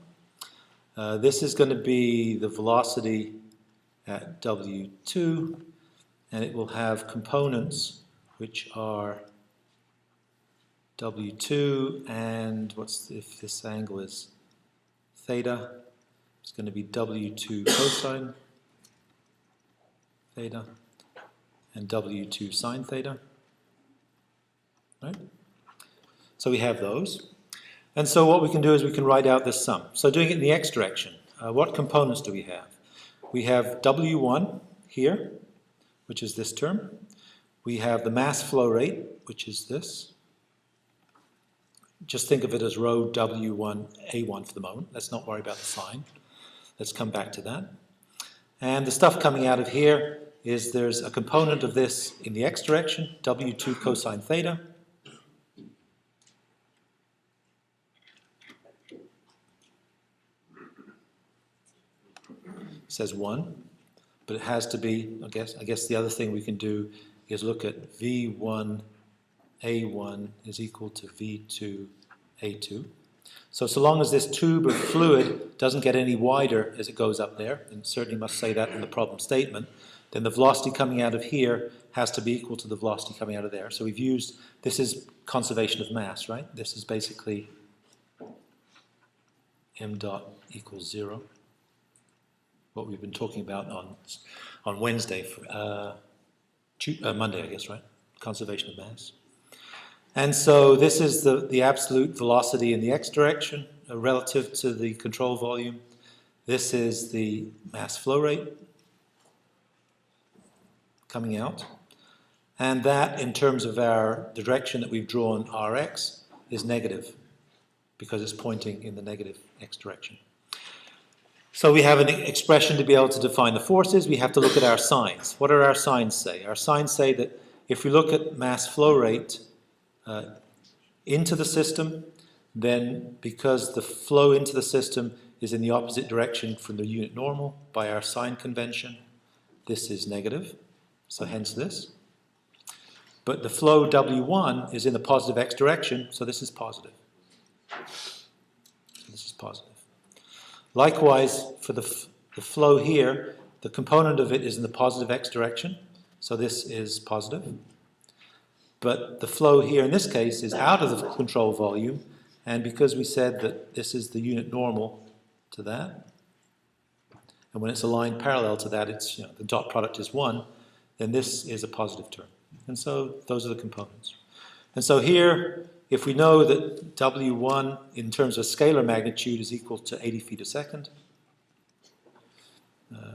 [SPEAKER 1] This is going to be the velocity at W2, and it will have components which are W2 and if this angle is theta, it's going to be W2 cosine theta and W2 sine theta. Right? So we have those. And so what we can do is we can write out this sum. So doing it in the x direction, what components do we have? We have W1 here, which is this term. We have the mass flow rate, which is this. just think of it as rho W1, A1 for the moment. Let's not worry about the sign. Let's come back to that. And the stuff coming out of here is there's a component of this in the x direction, W2 cosine theta. It says 1, but it has to be, I guess the other thing we can do is look at V1 A1 is equal to V2 A2. So long as this tube of fluid doesn't get any wider as it goes up there, and certainly must say that in the problem statement, then the velocity coming out of here has to be equal to the velocity coming out of there. So we've used, this is conservation of mass, right? This is basically m dot equals 0. What we've been talking about on Wednesday, Monday, I guess, right? Conservation of mass. And so this is the absolute velocity in the x direction relative to the control volume. This is the mass flow rate coming out. And that, in terms of the direction that we've drawn, Rx, is negative because it's pointing in the negative x direction. So we have an expression to be able to define the forces. We have to look at our signs. What do our signs say? Our signs say that if we look at mass flow rate into the system, then because the flow into the system is in the opposite direction from the unit normal by our sign convention, this is negative, so hence this. But the flow W1 is in the positive x direction, so this is positive. This is positive. Likewise, for the flow here, the component of it is in the positive x direction, so this is positive. But the flow here in this case is out of the control volume, and because we said that this is the unit normal to that, and when it's aligned parallel to that, it's, the dot product is 1, then this is a positive term. And so those are the components. And so here, if we know that W1 in terms of scalar magnitude is equal to 80 feet a second,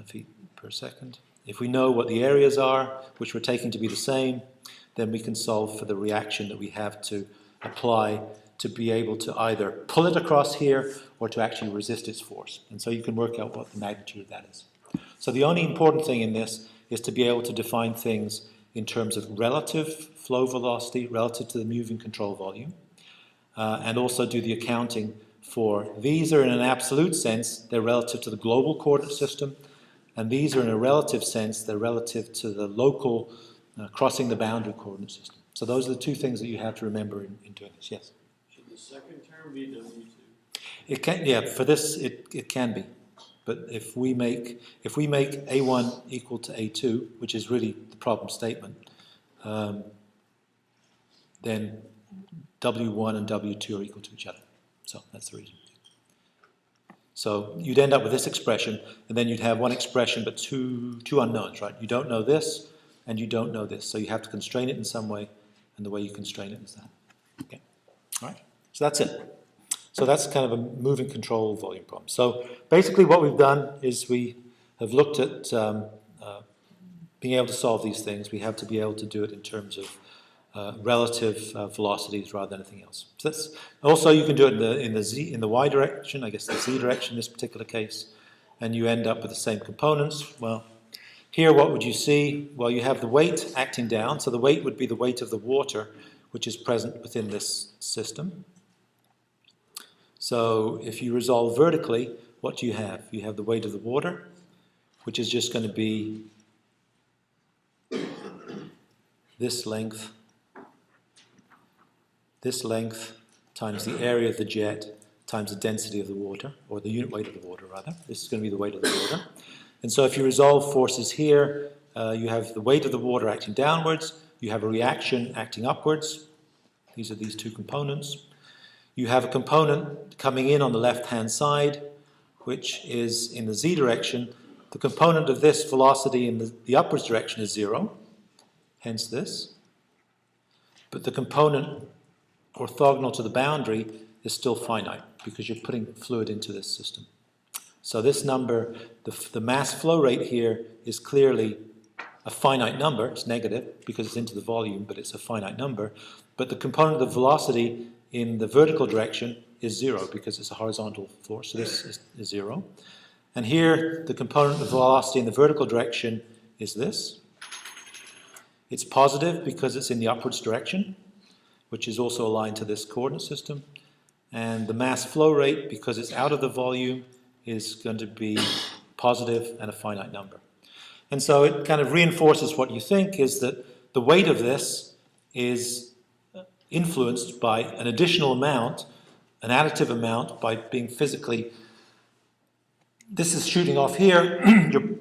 [SPEAKER 1] feet per second, if we know what the areas are, which we're taking to be the same, then we can solve for the reaction that we have to apply to be able to either pull it across here or to actually resist its force. And so you can work out what the magnitude of that is. So the only important thing in this is to be able to define things in terms of relative flow velocity relative to the moving control volume, and also do the accounting for these are in an absolute sense, they're relative to the global coordinate system, and these are in a relative sense, they're relative to the local crossing the boundary coordinate system. So those are the two things that you have to remember in doing this. Yes?
[SPEAKER 4] Should the second term be W2?
[SPEAKER 1] It can, yeah, for this it can be. But if we make A1 equal to A2, which is really the problem statement, then W1 and W2 are equal to each other. So that's the reason. So you'd end up with this expression, and then you'd have one expression but two unknowns, right? You don't know this, and you don't know this. So you have to constrain it in some way, and the way you constrain it is that. Okay. All right. So that's it. So that's kind of a moving control volume problem. So basically what we've done is we have looked at being able to solve these things. We have to be able to do it in terms of relative velocities rather than anything else. So that's, also you can do it in the y direction, I guess the z direction in this particular case, and you end up with the same components. Well, here what would you see? Well, you have the weight acting down, so the weight would be the weight of the water which is present within this system. So if you resolve vertically, what do you have? You have the weight of the water, which is just going to be this length times the area of the jet times the density of the water, or the unit weight of the water rather. This is going to be the weight of the water. And so if you resolve forces here, you have the weight of the water acting downwards, you have a reaction acting upwards. These are these two components. You have a component coming in on the left-hand side, which is in the z direction. The component of this velocity in the upwards direction is 0, hence this. But the component orthogonal to the boundary is still finite because you're putting fluid into this system. So this number, the mass flow rate here is clearly a finite number. It's negative because it's into the volume, but it's a finite number. But the component of velocity in the vertical direction is 0 because it's a horizontal force, so this is 0. And here, the component of velocity in the vertical direction is this. It's positive because it's in the upwards direction, which is also aligned to this coordinate system. And the mass flow rate, because it's out of the volume, is going to be positive and a finite number. And so it kind of reinforces what you think, is that the weight of this is influenced by an additional amount, an additive amount, by being physically... This is shooting off here.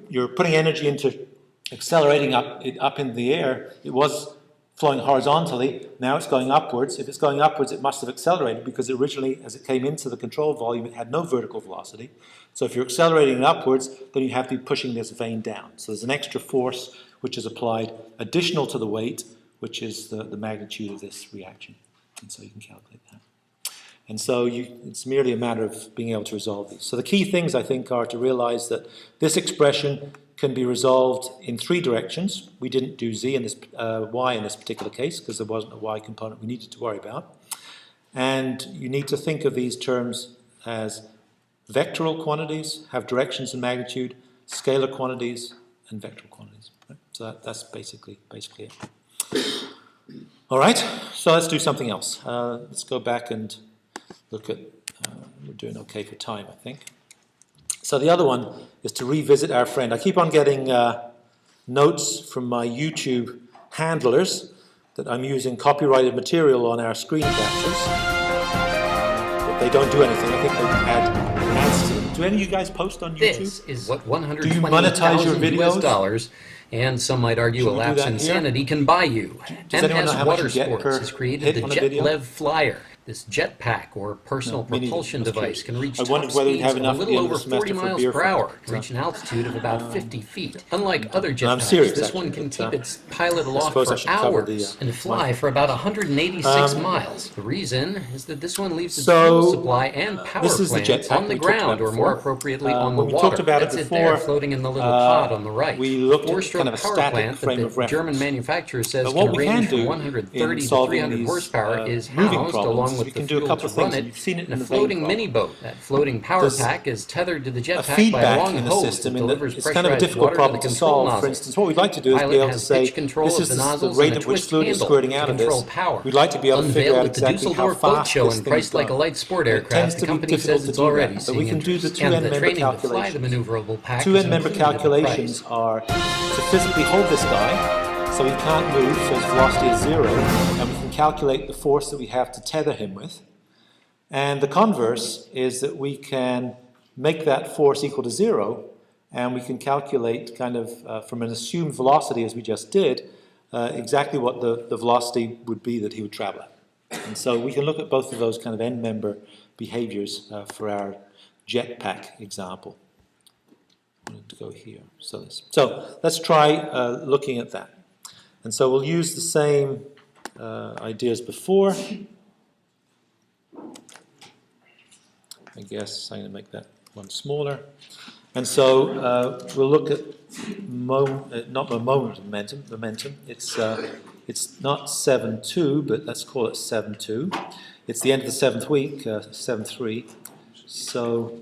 [SPEAKER 1] You're putting energy into accelerating up in the air. It was flowing horizontally. Now it's going upwards. If it's going upwards, it must have accelerated because originally, as it came into the control volume, it had no vertical velocity. So if you're accelerating it upwards, then you have to be pushing this vane down. So there's an extra force which is applied additional to the weight, which is the magnitude of this reaction. And so you can calculate that. And so it's merely a matter of being able to resolve these. So the key things, I think, are to realize that this expression can be resolved in 3 directions. We didn't do z in this, y in this particular case because there wasn't a y component we needed to worry about. And you need to think of these terms as vectoral quantities, have directions and magnitude, scalar quantities, and vectoral quantities. Right? So that's basically it. All right, so let's do something else. Let's go back and look at, we're doing okay for time, I think. So the other one is to revisit our friend. I keep on getting notes from my YouTube handlers that I'm using copyrighted material on our screen captures. But they don't do anything. I think they add ads to them. Do any of you guys post on YouTube?
[SPEAKER 5] This is what
[SPEAKER 1] Do you monetize your videos?
[SPEAKER 5] $120,000, and some might argue
[SPEAKER 1] Should
[SPEAKER 5] a
[SPEAKER 1] we do
[SPEAKER 5] lapse
[SPEAKER 1] that
[SPEAKER 5] in
[SPEAKER 1] here?
[SPEAKER 5] sanity can buy you.
[SPEAKER 1] Does anyone know
[SPEAKER 5] MS
[SPEAKER 1] how much you
[SPEAKER 5] Water
[SPEAKER 1] get
[SPEAKER 5] Sports
[SPEAKER 1] per
[SPEAKER 5] has created
[SPEAKER 1] hit
[SPEAKER 5] the
[SPEAKER 1] on a video?
[SPEAKER 5] JetLev Flyer. This jetpack, or personal
[SPEAKER 1] No, me neither.
[SPEAKER 5] propulsion
[SPEAKER 1] I was
[SPEAKER 5] device,
[SPEAKER 1] curious.
[SPEAKER 5] can reach
[SPEAKER 1] I
[SPEAKER 5] top
[SPEAKER 1] wondered whether you'd
[SPEAKER 5] speeds
[SPEAKER 1] have
[SPEAKER 5] of a
[SPEAKER 1] enough at the
[SPEAKER 5] little
[SPEAKER 1] end of
[SPEAKER 5] over
[SPEAKER 1] the semester
[SPEAKER 5] 40
[SPEAKER 1] for
[SPEAKER 5] miles
[SPEAKER 1] beer
[SPEAKER 5] per
[SPEAKER 1] fund.
[SPEAKER 5] hour,
[SPEAKER 1] So,
[SPEAKER 5] reach an altitude of about 50 feet. Unlike other
[SPEAKER 1] I'm
[SPEAKER 5] jetpacks,
[SPEAKER 1] serious,
[SPEAKER 5] this one
[SPEAKER 1] actually,
[SPEAKER 5] can
[SPEAKER 1] but,
[SPEAKER 5] keep its pilot aloft
[SPEAKER 1] suppose I
[SPEAKER 5] for
[SPEAKER 1] should cover the,
[SPEAKER 5] hours and fly for about 186 miles. The reason is that this one leaves its
[SPEAKER 1] So,
[SPEAKER 5] fuel supply and power
[SPEAKER 1] this is the
[SPEAKER 5] plant
[SPEAKER 1] jetpack
[SPEAKER 5] on the
[SPEAKER 1] we talked
[SPEAKER 5] ground,
[SPEAKER 1] about
[SPEAKER 5] or more
[SPEAKER 1] before.
[SPEAKER 5] appropriately on the
[SPEAKER 1] When we
[SPEAKER 5] water.
[SPEAKER 1] talked about it
[SPEAKER 5] That's there,
[SPEAKER 1] before,
[SPEAKER 5] floating in the little pod on the right.
[SPEAKER 1] we looked at
[SPEAKER 5] Four-stroke
[SPEAKER 1] kind of a
[SPEAKER 5] power
[SPEAKER 1] static
[SPEAKER 5] plant
[SPEAKER 1] frame
[SPEAKER 5] that
[SPEAKER 1] of
[SPEAKER 5] the German
[SPEAKER 1] reference.
[SPEAKER 5] manufacturer says
[SPEAKER 1] But what
[SPEAKER 5] can
[SPEAKER 1] we
[SPEAKER 5] range
[SPEAKER 1] can
[SPEAKER 5] from
[SPEAKER 1] do
[SPEAKER 5] 130
[SPEAKER 1] in
[SPEAKER 5] to
[SPEAKER 1] solving
[SPEAKER 5] 300
[SPEAKER 1] these
[SPEAKER 5] horsepower is
[SPEAKER 1] moving
[SPEAKER 5] housed
[SPEAKER 1] problems
[SPEAKER 5] along
[SPEAKER 1] is
[SPEAKER 5] with
[SPEAKER 1] we
[SPEAKER 5] the
[SPEAKER 1] can do a
[SPEAKER 5] fuel
[SPEAKER 1] couple
[SPEAKER 5] to
[SPEAKER 1] of
[SPEAKER 5] run
[SPEAKER 1] things, and
[SPEAKER 5] it
[SPEAKER 1] you've seen it
[SPEAKER 5] in
[SPEAKER 1] in
[SPEAKER 5] a
[SPEAKER 1] the vein
[SPEAKER 5] floating
[SPEAKER 1] problem.
[SPEAKER 5] mini boat. That floating power
[SPEAKER 1] There's
[SPEAKER 5] pack is tethered to the
[SPEAKER 1] a
[SPEAKER 5] jetpack by a
[SPEAKER 1] feedback
[SPEAKER 5] long
[SPEAKER 1] in the
[SPEAKER 5] hose
[SPEAKER 1] system
[SPEAKER 5] that
[SPEAKER 1] in that
[SPEAKER 5] delivers
[SPEAKER 1] it's kind of a
[SPEAKER 5] pressurized
[SPEAKER 1] difficult
[SPEAKER 5] water
[SPEAKER 1] problem
[SPEAKER 5] to
[SPEAKER 1] to
[SPEAKER 5] the control
[SPEAKER 1] solve. For
[SPEAKER 5] nozzle.
[SPEAKER 1] instance, what we'd like to do is
[SPEAKER 5] Pilot
[SPEAKER 1] be able to
[SPEAKER 5] has
[SPEAKER 1] say,
[SPEAKER 5] pitch control
[SPEAKER 1] this
[SPEAKER 5] of
[SPEAKER 1] is
[SPEAKER 5] the
[SPEAKER 1] the
[SPEAKER 5] nozzles
[SPEAKER 1] rate
[SPEAKER 5] and a
[SPEAKER 1] at which
[SPEAKER 5] twist
[SPEAKER 1] fluid is
[SPEAKER 5] handle
[SPEAKER 1] squirting
[SPEAKER 5] to
[SPEAKER 1] out of
[SPEAKER 5] control
[SPEAKER 1] this.
[SPEAKER 5] power.
[SPEAKER 1] We'd like to be able to figure
[SPEAKER 5] Unveiled
[SPEAKER 1] out
[SPEAKER 5] at the
[SPEAKER 1] exactly how
[SPEAKER 5] Dusseldorf Boat
[SPEAKER 1] fast
[SPEAKER 5] Show
[SPEAKER 1] this
[SPEAKER 5] and
[SPEAKER 1] thing is
[SPEAKER 5] priced like a
[SPEAKER 1] going.
[SPEAKER 5] light sport
[SPEAKER 1] It
[SPEAKER 5] aircraft,
[SPEAKER 1] tends
[SPEAKER 5] the
[SPEAKER 1] to be
[SPEAKER 5] company
[SPEAKER 1] difficult
[SPEAKER 5] says
[SPEAKER 1] to
[SPEAKER 5] it's
[SPEAKER 1] do
[SPEAKER 5] already
[SPEAKER 1] that, but we
[SPEAKER 5] seeing
[SPEAKER 1] can do the
[SPEAKER 5] interest.
[SPEAKER 1] two
[SPEAKER 5] And
[SPEAKER 1] end
[SPEAKER 5] the
[SPEAKER 1] member
[SPEAKER 5] training to fly the
[SPEAKER 1] calculations.
[SPEAKER 5] maneuverable pack
[SPEAKER 1] Two
[SPEAKER 5] is
[SPEAKER 1] end member
[SPEAKER 5] included in the
[SPEAKER 1] calculations
[SPEAKER 5] price.
[SPEAKER 1] are to physically hold this guy so he can't move, so his velocity is 0, and we can calculate the force that we have to tether him with. And the converse is that we can make that force equal to 0, and we can calculate kind of from an assumed velocity, as we just did, exactly what the velocity would be that he would travel at. And so we can look at both of those kind of end member behaviors for our jetpack example. I'm going to go here. So let's try looking at that. And so we'll use the same ideas before. I guess I'm going to make that one smaller. And so we'll look at not momentum. It's not 7-2, but let's call it 7-2. It's the end of the 7th week, 7-3. So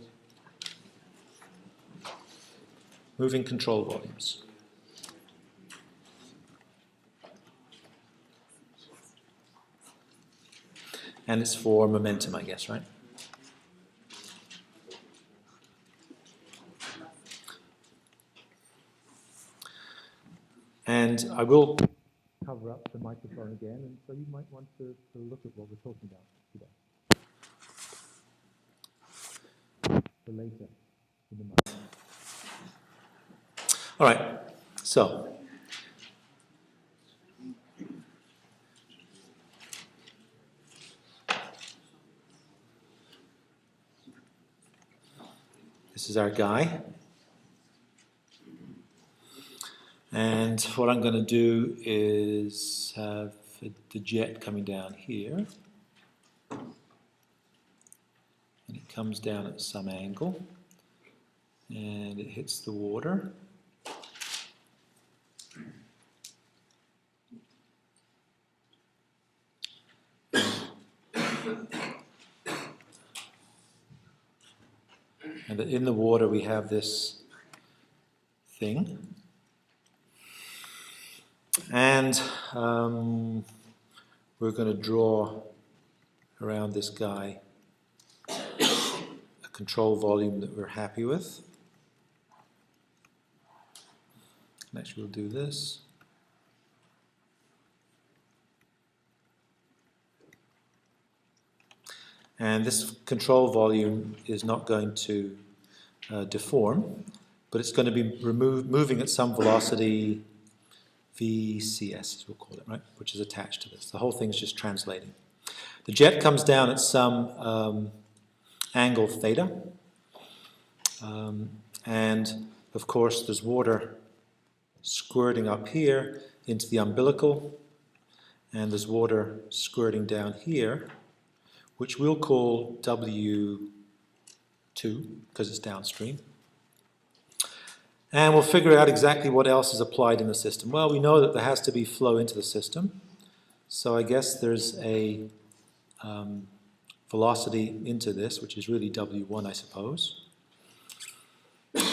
[SPEAKER 1] moving control volumes. And it's for momentum, I guess, right? And I will cover up the microphone again, and so you might want to look at what we're talking about today. For later in the month. All right, so this is our guy. And what I'm going to do is have the jet coming down here. And it comes down at some angle. And it hits the water. And that in the water we have this thing. And we're going to draw around this guy a control volume that we're happy with. Next we'll do this. And this control volume is not going to deform, but it's going to be moving at some velocity, VCS as we'll call it, right, which is attached to this. The whole thing is just translating. The jet comes down at some angle theta, and of course there's water squirting up here into the umbilical, and there's water squirting down here, which we'll call W2 because it's downstream. And we'll figure out exactly what else is applied in the system. Well, we know that there has to be flow into the system, so I guess there's a velocity into this, which is really W1, I suppose.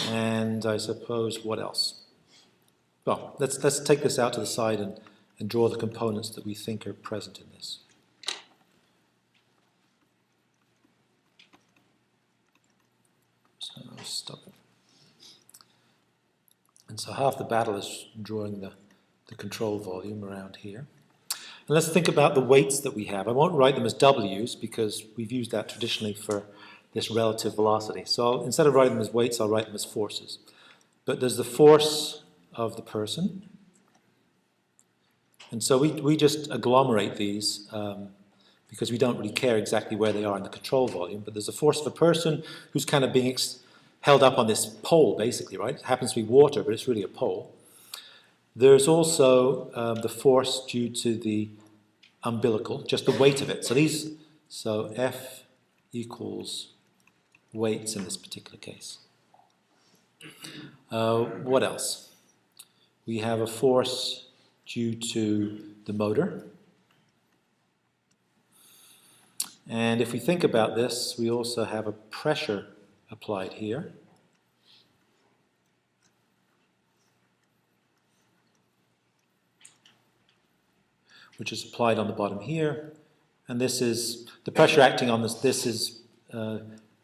[SPEAKER 1] And I suppose what else? Well, let's take this out to the side and draw the components that we think are present in this. So stop it. And so half the battle is drawing the control volume around here. And let's think about the weights that we have. I won't write them as W's because we've used that traditionally for this relative velocity. So instead of writing them as weights, I'll write them as forces. But there's the force of the person. And so we just agglomerate these because we don't really care exactly where they are in the control volume. But there's a force of a person who's kind of being held up on this pole, basically, right? It happens to be water, but it's really a pole. There's also the force due to the umbilical, just the weight of it. So F equals weights in this particular case. What else? We have a force due to the motor. And if we think about this, we also have a pressure applied here. Which is applied on the bottom here. And this is, the pressure acting on this is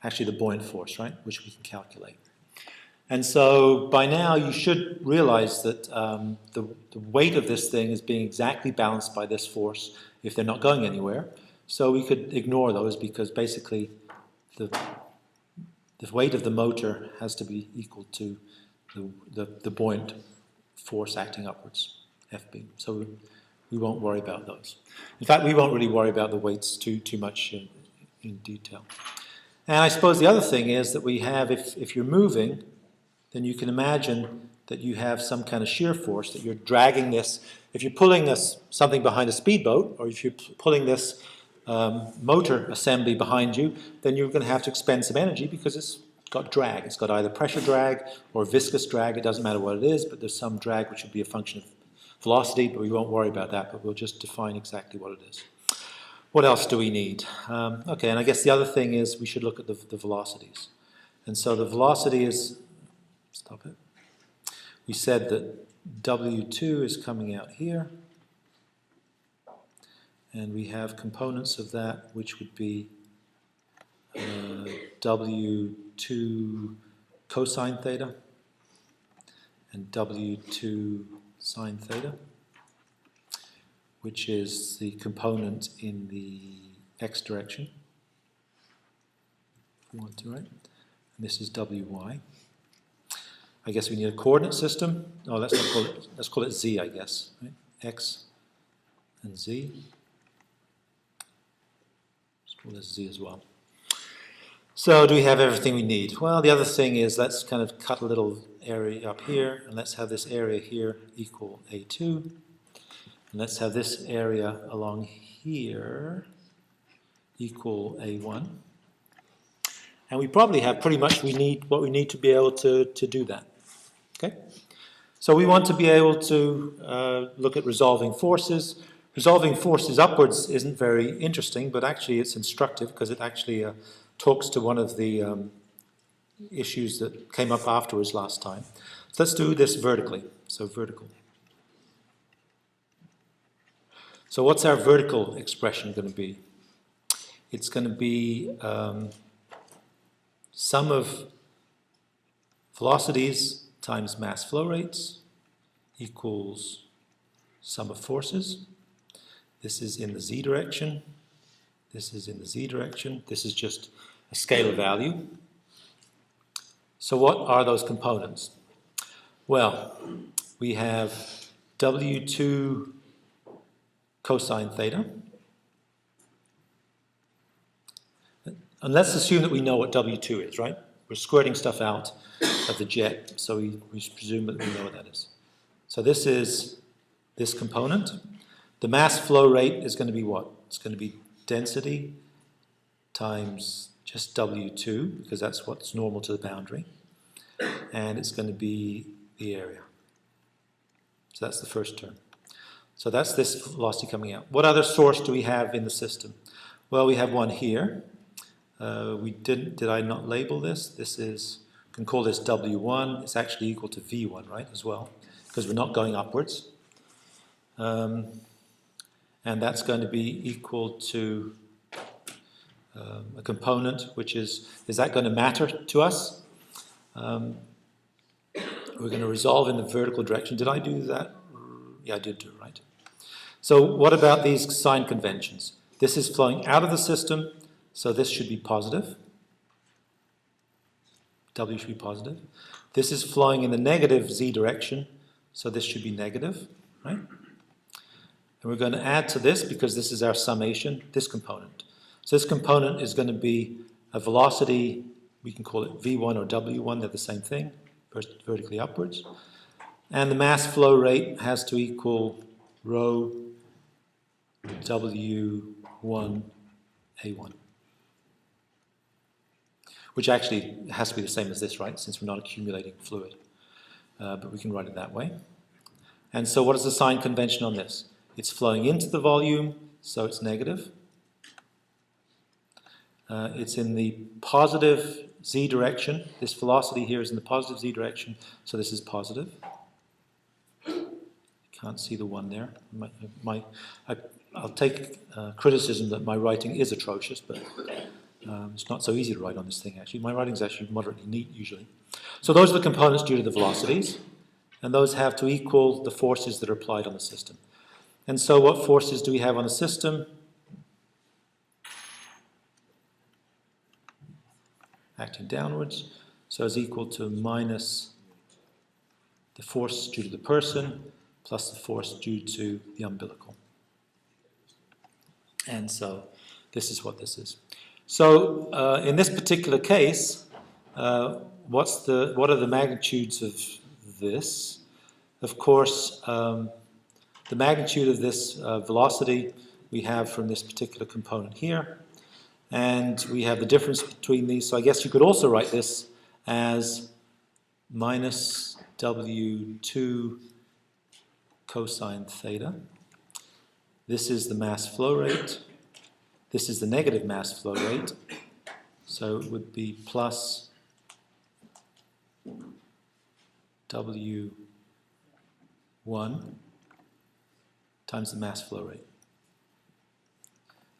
[SPEAKER 1] actually the buoyant force, right, which we can calculate. And so by now you should realize that the weight of this thing is being exactly balanced by this force if they're not going anywhere. So we could ignore those because basically the weight of the motor has to be equal to the buoyant force acting upwards, FB. So we won't worry about those. In fact, we won't really worry about the weights too much in detail. And I suppose the other thing is that we have, if you're moving, then you can imagine that you have some kind of shear force, that you're dragging this. If you're pulling something behind a speedboat, or if you're pulling this motor assembly behind you, then you're going to have to expend some energy because it's got drag. It's got either pressure drag or viscous drag. It doesn't matter what it is, but there's some drag which will be a function of velocity, but we won't worry about that, but we'll just define exactly what it is. What else do we need? Okay, and I guess the other thing is we should look at the velocities. And so the velocity is, stop it. We said that W2 is coming out here. And we have components of that, which would be W2 cosine theta and W2 sine theta, which is the component in the x direction, if we want to, right? And this is Wy. I guess we need a coordinate system. Oh, let's call it z, I guess, right? X and z. Let's call this z as well. So do we have everything we need? Well, the other thing is let's kind of cut a little area up here, and let's have this area here equal A2. And let's have this area along here equal A1. And we probably have pretty much what we need to be able to do that. Okay? So we want to be able to look at resolving forces. Resolving forces upwards isn't very interesting, but actually it's instructive because it actually talks to one of the issues that came up afterwards last time. So let's do this vertically. So vertical. So what's our vertical expression going to be? It's going to be sum of velocities times mass flow rates equals sum of forces. This is in the z direction. This is in the z direction. This is just a scalar value. So what are those components? Well, we have W2 cosine theta. And let's assume that we know what W2 is, right? We're squirting stuff out of the jet, so we presume that we know what that is. So this is this component. The mass flow rate is going to be what? It's going to be density times just W2, because that's what's normal to the boundary. And it's going to be the area. So that's the first term. So that's this velocity coming out. What other source do we have in the system? Well, we have one here. Did I not label this? This is, we can call this W1. It's actually equal to V1, right, as well, because we're not going upwards. And that's going to be equal to a component, which is that going to matter to us? We're going to resolve in the vertical direction. Did I do that? Yeah, I did do it, right. So what about these sign conventions? This is flowing out of the system, so this should be positive. W should be positive. This is flowing in the negative z direction, so this should be negative, right? And we're going to add to this, because this is our summation, this component. So this component is going to be a velocity, we can call it V1 or W1, they're the same thing, vertically upwards. And the mass flow rate has to equal rho W1 A1. Which actually has to be the same as this, right, since we're not accumulating fluid. But we can write it that way. And so what is the sign convention on this? It's flowing into the volume, so it's negative. It's in the positive z direction. This velocity here is in the positive z direction, so this is positive. Can't see the one there. I'll take criticism that my writing is atrocious, but it's not so easy to write on this thing, actually. My writing is actually moderately neat, usually. So those are the components due to the velocities, and those have to equal the forces that are applied on the system. And so what forces do we have on the system? Acting downwards, so is equal to minus the force due to the person plus the force due to the umbilical. And so this is what this is. So in this particular case, what are the magnitudes of this? Of course, the magnitude of this velocity we have from this particular component here. And we have the difference between these. So I guess you could also write this as minus W2 cosine theta. This is the mass flow rate. This is the negative mass flow rate. So it would be plus W1 times the mass flow rate.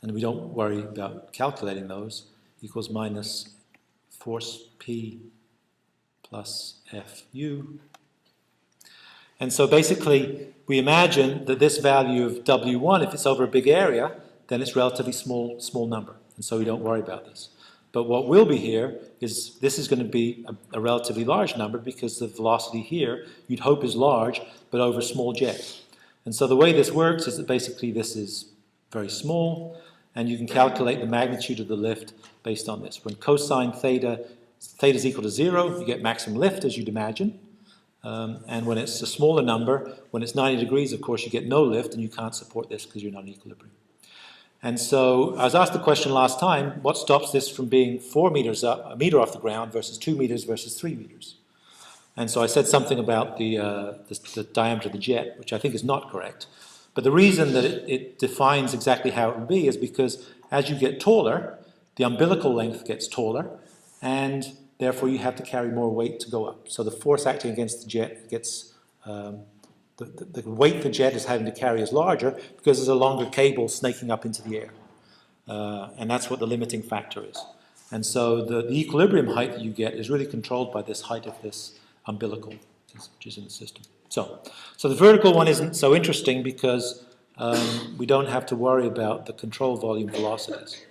[SPEAKER 1] And we don't worry about calculating those, equals minus force P plus Fu. And so basically, we imagine that this value of W1, if it's over a big area, then it's relatively small number. And so we don't worry about this. But what will be here is this is going to be a relatively large number, because the velocity here you'd hope is large, but over a small jet. And so the way this works is that basically this is very small, and you can calculate the magnitude of the lift based on this. When cosine theta is equal to 0, you get maximum lift, as you'd imagine. And when it's a smaller number, when it's 90 degrees, of course, you get no lift, and you can't support this because you're not in equilibrium. And so I was asked the question last time, what stops this from being 4 meters up, a meter off the ground, versus 2 meters versus 3 meters? And so I said something about the diameter of the jet, which I think is not correct. But the reason that it defines exactly how it will be is because as you get taller, the umbilical length gets taller, and therefore you have to carry more weight to go up. So the force acting against the jet gets, the weight the jet is having to carry is larger because there's a longer cable snaking up into the air. And that's what the limiting factor is. And so the equilibrium height that you get is really controlled by this height of this umbilical, which is in the system. So the vertical one isn't so interesting because we don't have to worry about the control volume velocities.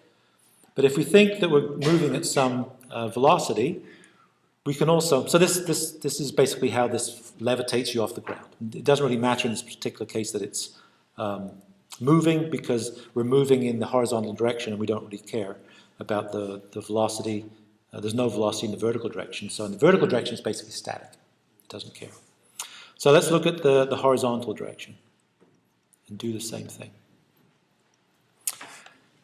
[SPEAKER 1] But if we think that we're moving at some velocity, we can also, so this is basically how this levitates you off the ground. It doesn't really matter in this particular case that it's moving because we're moving in the horizontal direction and we don't really care about the velocity. There's no velocity in the vertical direction. So in the vertical direction, it's basically static. It doesn't care. So let's look at the horizontal direction and do the same thing.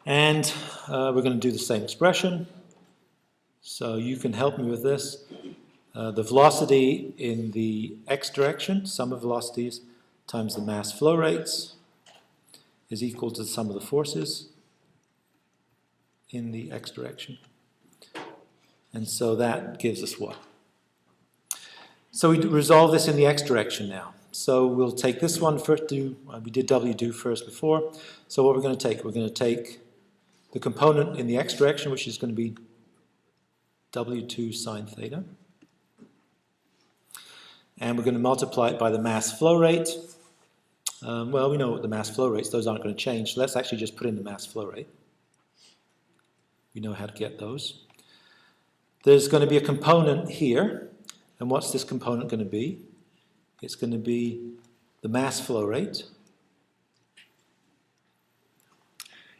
[SPEAKER 1] And we're going to do the same expression. So you can help me with this. The velocity in the x direction, sum of velocities, times the mass flow rates, is equal to the sum of the forces in the x direction. And so that gives us what? So we resolve this in the x direction now. So we'll take this one first, we did W do first before. So what we're going to take? We're going to take the component in the x direction, which is going to be W2 sine theta. And we're going to multiply it by the mass flow rate. Well, we know what the mass flow rates, those aren't going to change. So let's actually just put in the mass flow rate. We know how to get those. There's going to be a component here. And what's this component going to be? It's going to be the mass flow rate.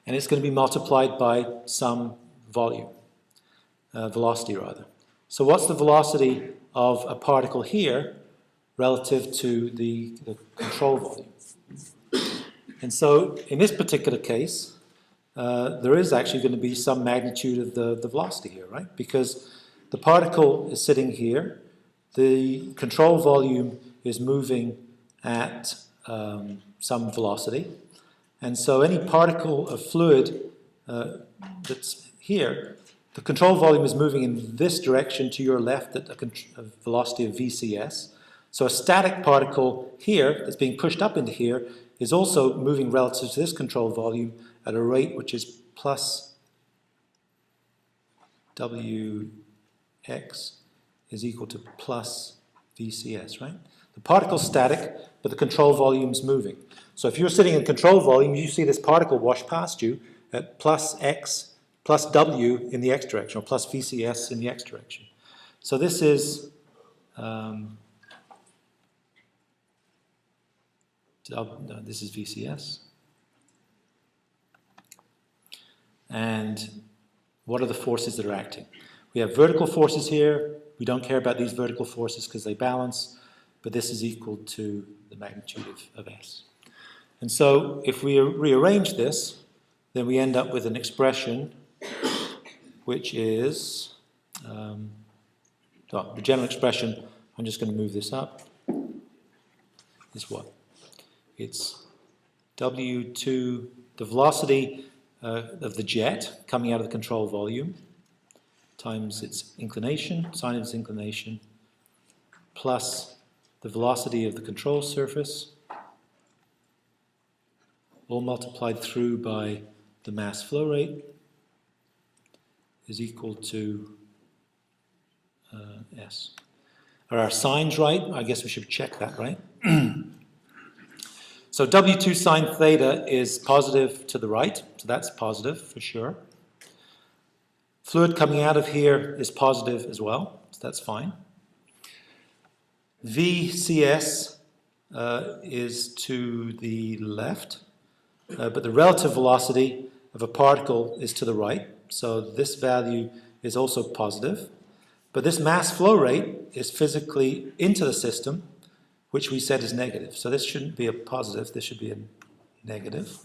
[SPEAKER 1] And it's going to be multiplied by some volume, velocity rather. So what's the velocity of a particle here relative to the control volume? And so in this particular case, there is actually going to be some magnitude of the velocity here, right? Because the particle is sitting here, the control volume is moving at some velocity, and so any particle of fluid that's here, the control volume is moving in this direction to your left at a velocity of VCS. So a static particle here that's being pushed up into here is also moving relative to this control volume at a rate which is plus Wx is equal to plus VCS, right? The particle's static, but the control volume's moving. So if you're sitting in control volume, you see this particle wash past you at plus x plus W in the x direction, or plus VCS in the x direction. So this is this is VCS. And what are the forces that are acting? We have vertical forces here. We don't care about these vertical forces because they balance, but this is equal to the magnitude of S. And so if we rearrange this, then we end up with an expression which is, well, the general expression, I'm just going to move this up, is what? It's W2, the velocity of the jet coming out of the control volume, times its inclination, sine of its inclination, plus the velocity of the control surface, all multiplied through by the mass flow rate, is equal to S. Are our signs right? I guess we should check that, right? So W2 sine theta is positive to the right, so that's positive for sure. Fluid coming out of here is positive as well, so that's fine. VCS is to the left, but the relative velocity of a particle is to the right, so this value is also positive. But this mass flow rate is physically into the system, which we said is negative. So this shouldn't be a positive, this should be a negative.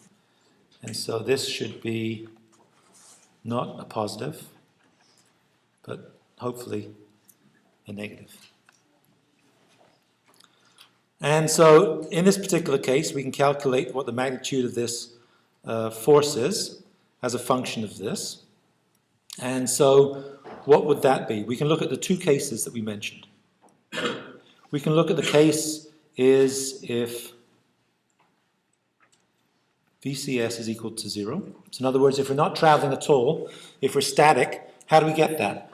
[SPEAKER 1] And so this should be not a positive, but hopefully a negative. And so in this particular case, we can calculate what the magnitude of this force is as a function of this. And so what would that be? We can look at the two cases that we mentioned. We can look at the case is if VCS is equal to 0. So in other words, if we're not traveling at all, if we're static, how do we get that?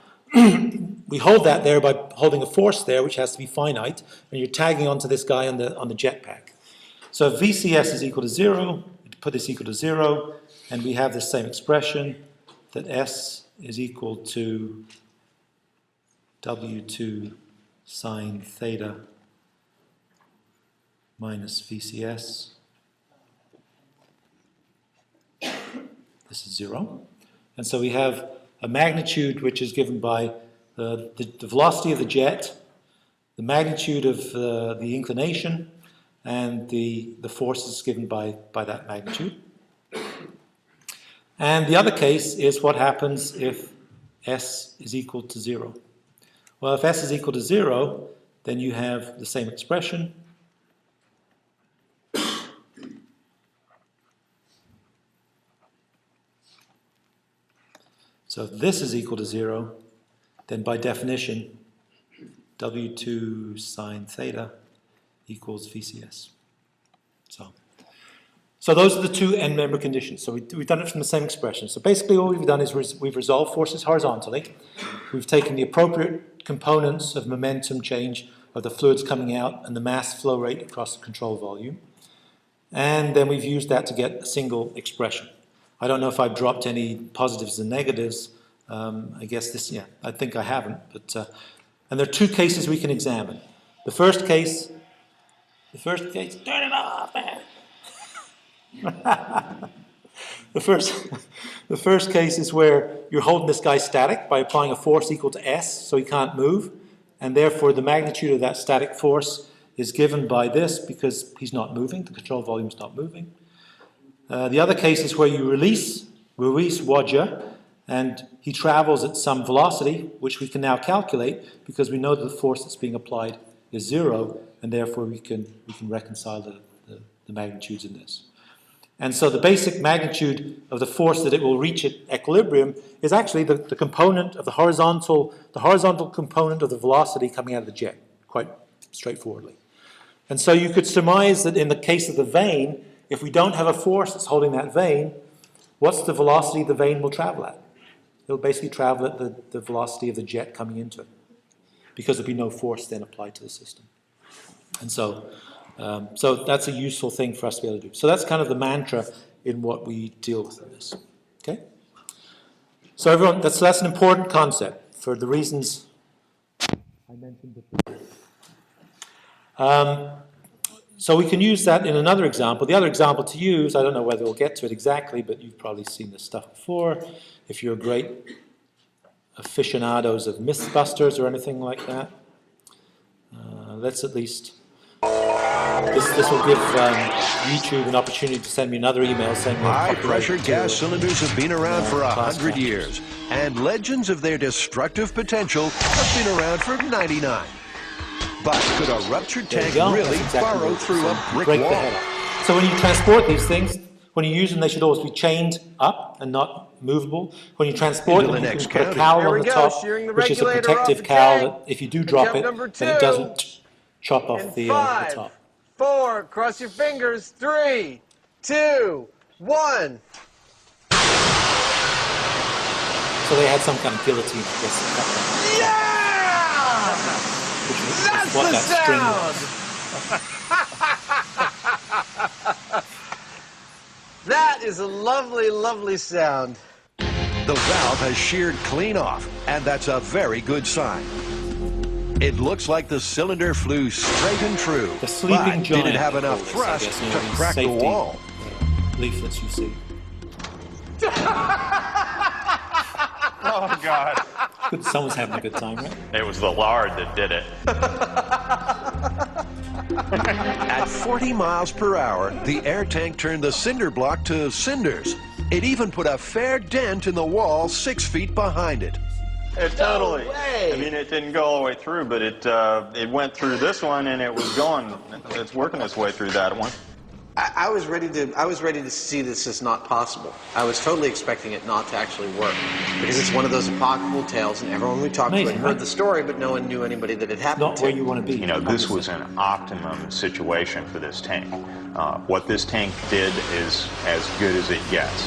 [SPEAKER 1] We hold that there by holding a force there, which has to be finite, and you're tagging onto this guy on the jetpack. So if VCS is equal to 0, we put this equal to 0, and we have the same expression that S is equal to W2 sine theta minus VCS. This is 0. And so we have a magnitude which is given by the velocity of the jet, the magnitude of the inclination, and the force is given by that magnitude. And the other case is what happens if S is equal to 0. Well, if S is equal to 0, then you have the same expression. So if this is equal to 0, then by definition, W2 sine theta equals VCS. So those are the two end-member conditions. So we've done it from the same expression. So basically all we've done is we've resolved forces horizontally. We've taken the appropriate components of momentum change of the fluids coming out and the mass flow rate across the control volume. And then we've used that to get a single expression. I don't know if I've dropped any positives and negatives. I guess this, yeah, I think I haven't. But and there are two cases we can examine. The first case, turn it off, man. The first case is where you're holding this guy static by applying a force equal to S, so he can't move, and therefore the magnitude of that static force is given by this because he's not moving, the control volume is not moving. The other case is where you release Wadja, and he travels at some velocity, which we can now calculate because we know that the force that's being applied is 0, and therefore we can reconcile the magnitudes in this. And so the basic magnitude of the force that it will reach at equilibrium is actually the component of the horizontal component of the velocity coming out of the jet, quite straightforwardly. And so you could surmise that in the case of the vane, if we don't have a force that's holding that vane, what's the velocity the vane will travel at? It'll basically travel at the velocity of the jet coming into it, because there'll be no force then applied to the system. And so that's a useful thing for us to be able to do. So that's kind of the mantra in what we deal with in this. Okay? So everyone, that's an important concept for the reasons I mentioned before. So we can use that in another example. The other example to use, I don't know whether we'll get to it exactly, but you've probably seen this stuff before. If you're great aficionados of Mythbusters or anything like that, let's at least... This will give YouTube an opportunity to send me another email saying...
[SPEAKER 6] High-pressure gas cylinders have been around for 100 years, and legends of their destructive potential have been around for 99. But could a ruptured tank really burrow through a brick
[SPEAKER 1] break
[SPEAKER 6] wall?
[SPEAKER 1] the head off. So when you transport these things, when you use them, they should always be chained up and not movable. When you transport them, you can put a cowl on the top, which is a protective cowl that if you do drop it, then it doesn't chop off the top.
[SPEAKER 7] 4, cross your fingers, 3, 2, 1.
[SPEAKER 1] So they had some kind of guillotine, I guess.
[SPEAKER 7] Yeah!
[SPEAKER 1] Which was
[SPEAKER 7] That's
[SPEAKER 1] what
[SPEAKER 7] the
[SPEAKER 1] that string was.
[SPEAKER 7] sound! That is a lovely, lovely sound.
[SPEAKER 6] The valve has sheared clean off, and that's a very good sign. It looks like the cylinder flew straight and true,
[SPEAKER 1] The sleeping
[SPEAKER 6] but
[SPEAKER 1] giant.
[SPEAKER 6] did it have enough
[SPEAKER 1] they call this, I
[SPEAKER 6] thrust
[SPEAKER 1] guess,
[SPEAKER 6] to
[SPEAKER 1] these
[SPEAKER 6] crack the
[SPEAKER 1] safety,
[SPEAKER 6] wall?
[SPEAKER 1] Leaflets you see.
[SPEAKER 8] Oh, God.
[SPEAKER 1] Good, someone's having a good time, right?
[SPEAKER 8] It was the lard that did it.
[SPEAKER 6] At 40 miles per hour, the air tank turned the cinder block to cinders. It even put a fair dent in the wall 6 feet behind it.
[SPEAKER 8] Totally.
[SPEAKER 7] way.
[SPEAKER 8] I mean, it didn't go all the way through, but it went through this one and it was going. It's working its way through that one.
[SPEAKER 7] I was ready to see this as not possible. I was totally expecting it not to actually work because it's one of those apocryphal tales, and everyone we talked to
[SPEAKER 9] Amazing,
[SPEAKER 7] had heard
[SPEAKER 9] right?
[SPEAKER 7] the story, but no one knew anybody that it happened
[SPEAKER 9] Not
[SPEAKER 7] to.
[SPEAKER 9] where you want to be.
[SPEAKER 8] You know, this was an optimum situation for this tank. What this tank did is as good as it gets.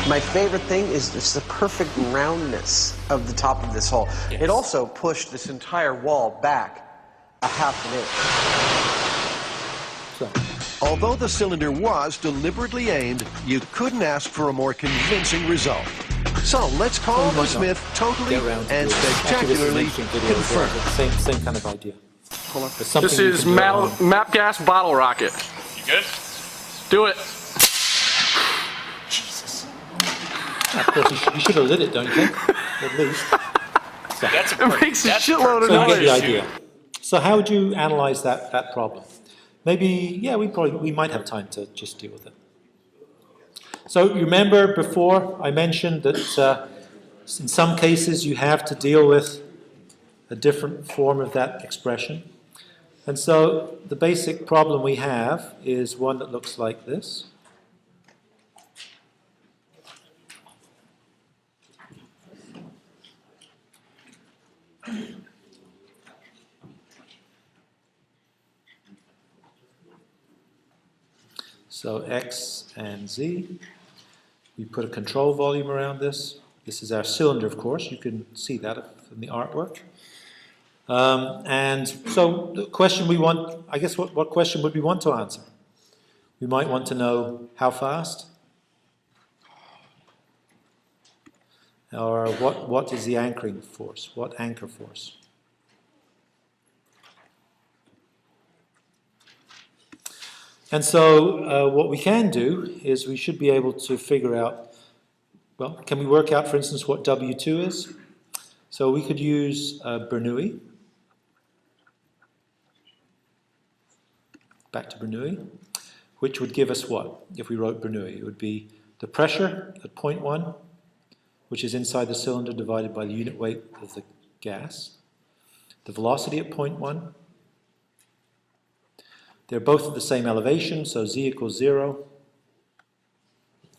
[SPEAKER 7] My favorite thing is just the perfect roundness of the top of this hole.
[SPEAKER 9] Yes.
[SPEAKER 7] It also pushed this entire wall back a half an inch.
[SPEAKER 9] So,
[SPEAKER 6] Although the cylinder was deliberately aimed, you couldn't ask for a more convincing result. So let's call
[SPEAKER 9] might
[SPEAKER 6] the
[SPEAKER 9] not
[SPEAKER 6] Smith totally
[SPEAKER 9] get around to
[SPEAKER 6] and
[SPEAKER 9] doing it. Actually, this is an
[SPEAKER 6] spectacularly
[SPEAKER 9] interesting video as well,
[SPEAKER 6] confirmed.
[SPEAKER 9] but same kind of idea. There's something
[SPEAKER 10] This
[SPEAKER 9] you
[SPEAKER 10] is
[SPEAKER 9] can do at home.
[SPEAKER 10] map gas bottle rocket.
[SPEAKER 8] You good?
[SPEAKER 10] Do it.
[SPEAKER 9] Of course, you should have lit it, don't you think? At least. So,
[SPEAKER 10] It makes a shitload of
[SPEAKER 9] so you get the
[SPEAKER 10] noise.
[SPEAKER 9] idea. So how would you analyze that problem? Maybe, yeah, we might have time to just deal with it. So you remember before I mentioned that in some cases you have to deal with a different form of that expression. And so the basic problem we have is one that looks like this. So X and Z, we put a control volume around this. This is our cylinder, of course. You can see that from the artwork. And so the question we want, I guess what question would we want to answer? We might want to know how fast, or what is the anchoring force, what anchor force? And so what we can do is we should be able to figure out, well, can we work out, for instance, what W2 is? So we could use Bernoulli. Back to Bernoulli, which would give us what if we wrote Bernoulli? It would be the pressure at point 1, which is inside the cylinder, divided by the unit weight of the gas. The velocity at point 1. They're both at the same elevation, so z equals 0,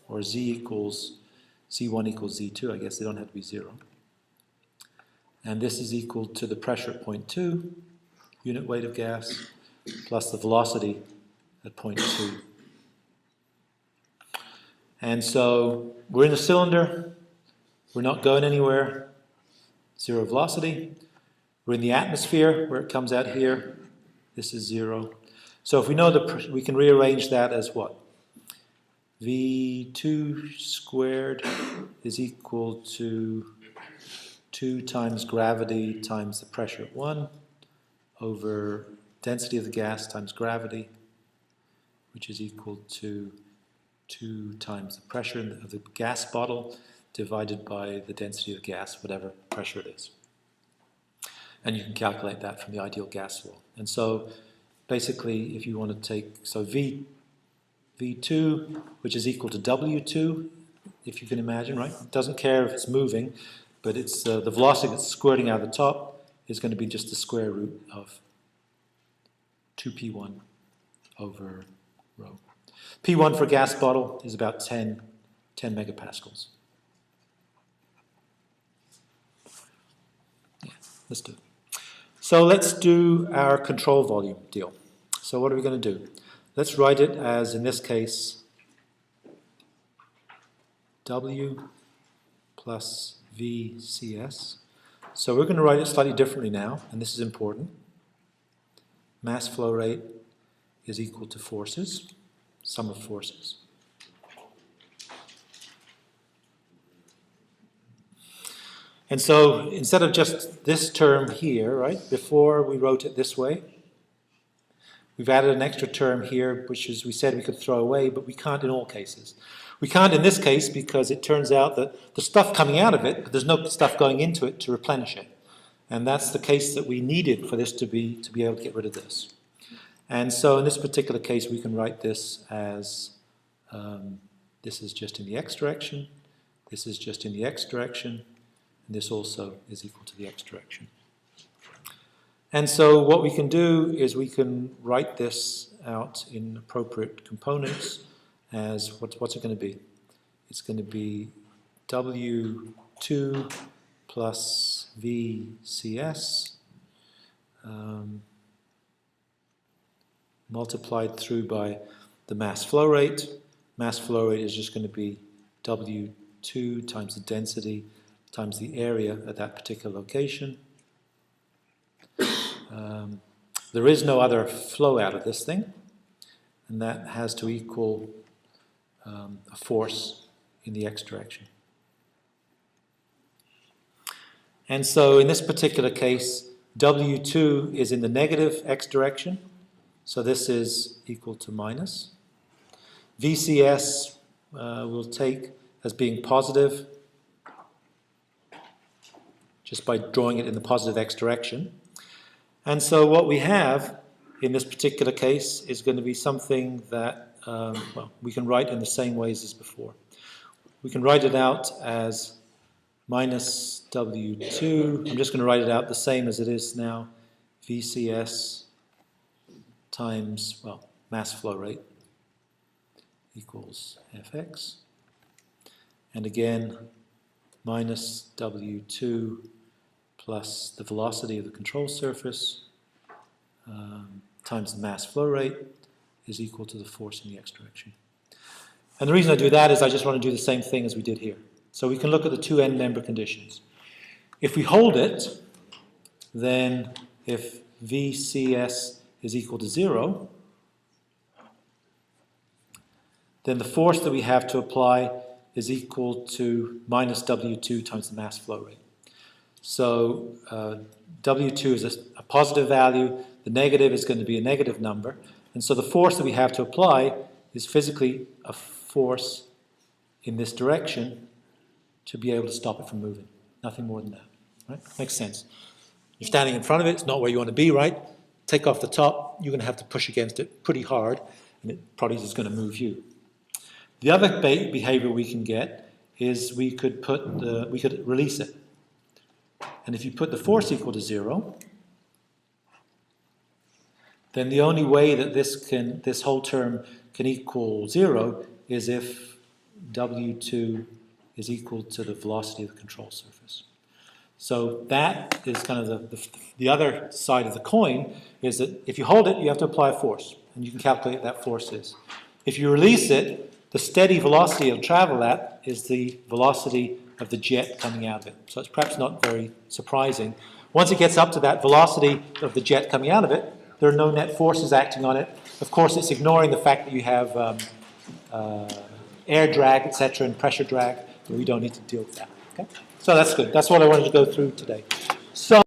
[SPEAKER 9] or z1 equals z2, I guess they don't have to be 0. And this is equal to the pressure at point 2, unit weight of gas, plus the velocity at point 2. And so we're in a cylinder, we're not going anywhere, 0 velocity. We're in the atmosphere, where it comes out here, this is 0. So if we know we can rearrange that as what? V2 squared is equal to 2 times gravity times the pressure at 1 over density of the gas times gravity, which is equal to 2 times the pressure of the gas bottle divided by the density of the gas, whatever pressure it is. And you can calculate that from the ideal gas law. And so basically, if you want to take, so V2, which is equal to W2, if you can imagine, right? It doesn't care if it's moving, but it's the velocity that's squirting out of the top is going to be just the square root of 2p1 over rho. P1 for a gas bottle is about 10 megapascals. Yeah, let's do it. So let's do our control volume deal. So what are we going to do? Let's write it as, in this case, W plus VCS. So we're going to write it slightly differently now, and this is important. Mass flow rate is equal to forces, sum of forces. And so instead of just this term here, right, before we wrote it this way, we've added an extra term here, which is we said we could throw away, but we can't in all cases. We can't in this case because it turns out that the stuff coming out of it, but there's no stuff going into it to replenish it. And that's the case that we needed for this to be able to get rid of this. And so in this particular case, we can write this as, this is just in the x direction, This is just in the x direction, and this also is equal to the x direction. And so what we can do is we can write this out in appropriate components as, what's it going to be? It's going to be W2 plus VCS multiplied through by the mass flow rate. Mass flow rate is just going to be W2 times the density times the area at that particular location. There is no other flow out of this thing, and that has to equal a force in the x direction. And so in this particular case, W2 is in the negative x direction, so this is equal to minus. VCS we'll take as being positive, just by drawing it in the positive x direction. And so what we have in this particular case is going to be something that well, we can write in the same ways as before. We can write it out as minus W2. I'm just going to write it out the same as it is now. VCS times, well, mass flow rate equals Fx. And again, minus W2 plus the velocity of the control surface times the mass flow rate is equal to the force in the x direction. And the reason I do that is I just want to do the same thing as we did here. So we can look at the two end member conditions. If we hold it, then if VCS is equal to 0, then the force that we have to apply is equal to minus W2 times the mass flow rate. So W2 is a positive value, the negative is going to be a negative number, and so the force that we have to apply is physically a force in this direction to be able to stop it from moving. Nothing more than that. Right? Makes sense. You're standing in front of it, it's not where you want to be, right? Take off the top, you're going to have to push against it pretty hard, and it probably is going to move you. The other behavior we can get is we could release it. And if you put the force equal to 0, then the only way that this whole term can equal 0 is if W2 is equal to the velocity of the control surface. So that is kind of the other side of the coin, is that if you hold it, you have to apply a force, and you can calculate what that force is. If you release it, the steady velocity it'll travel at is the velocity of the jet coming out of it. So it's perhaps not very surprising. Once it gets up to that velocity of the jet coming out of it, there are no net forces acting on it. Of course, it's ignoring the fact that you have air drag, etc., and pressure drag, but we don't need to deal with that. Okay? So that's good. That's what I wanted to go through today. So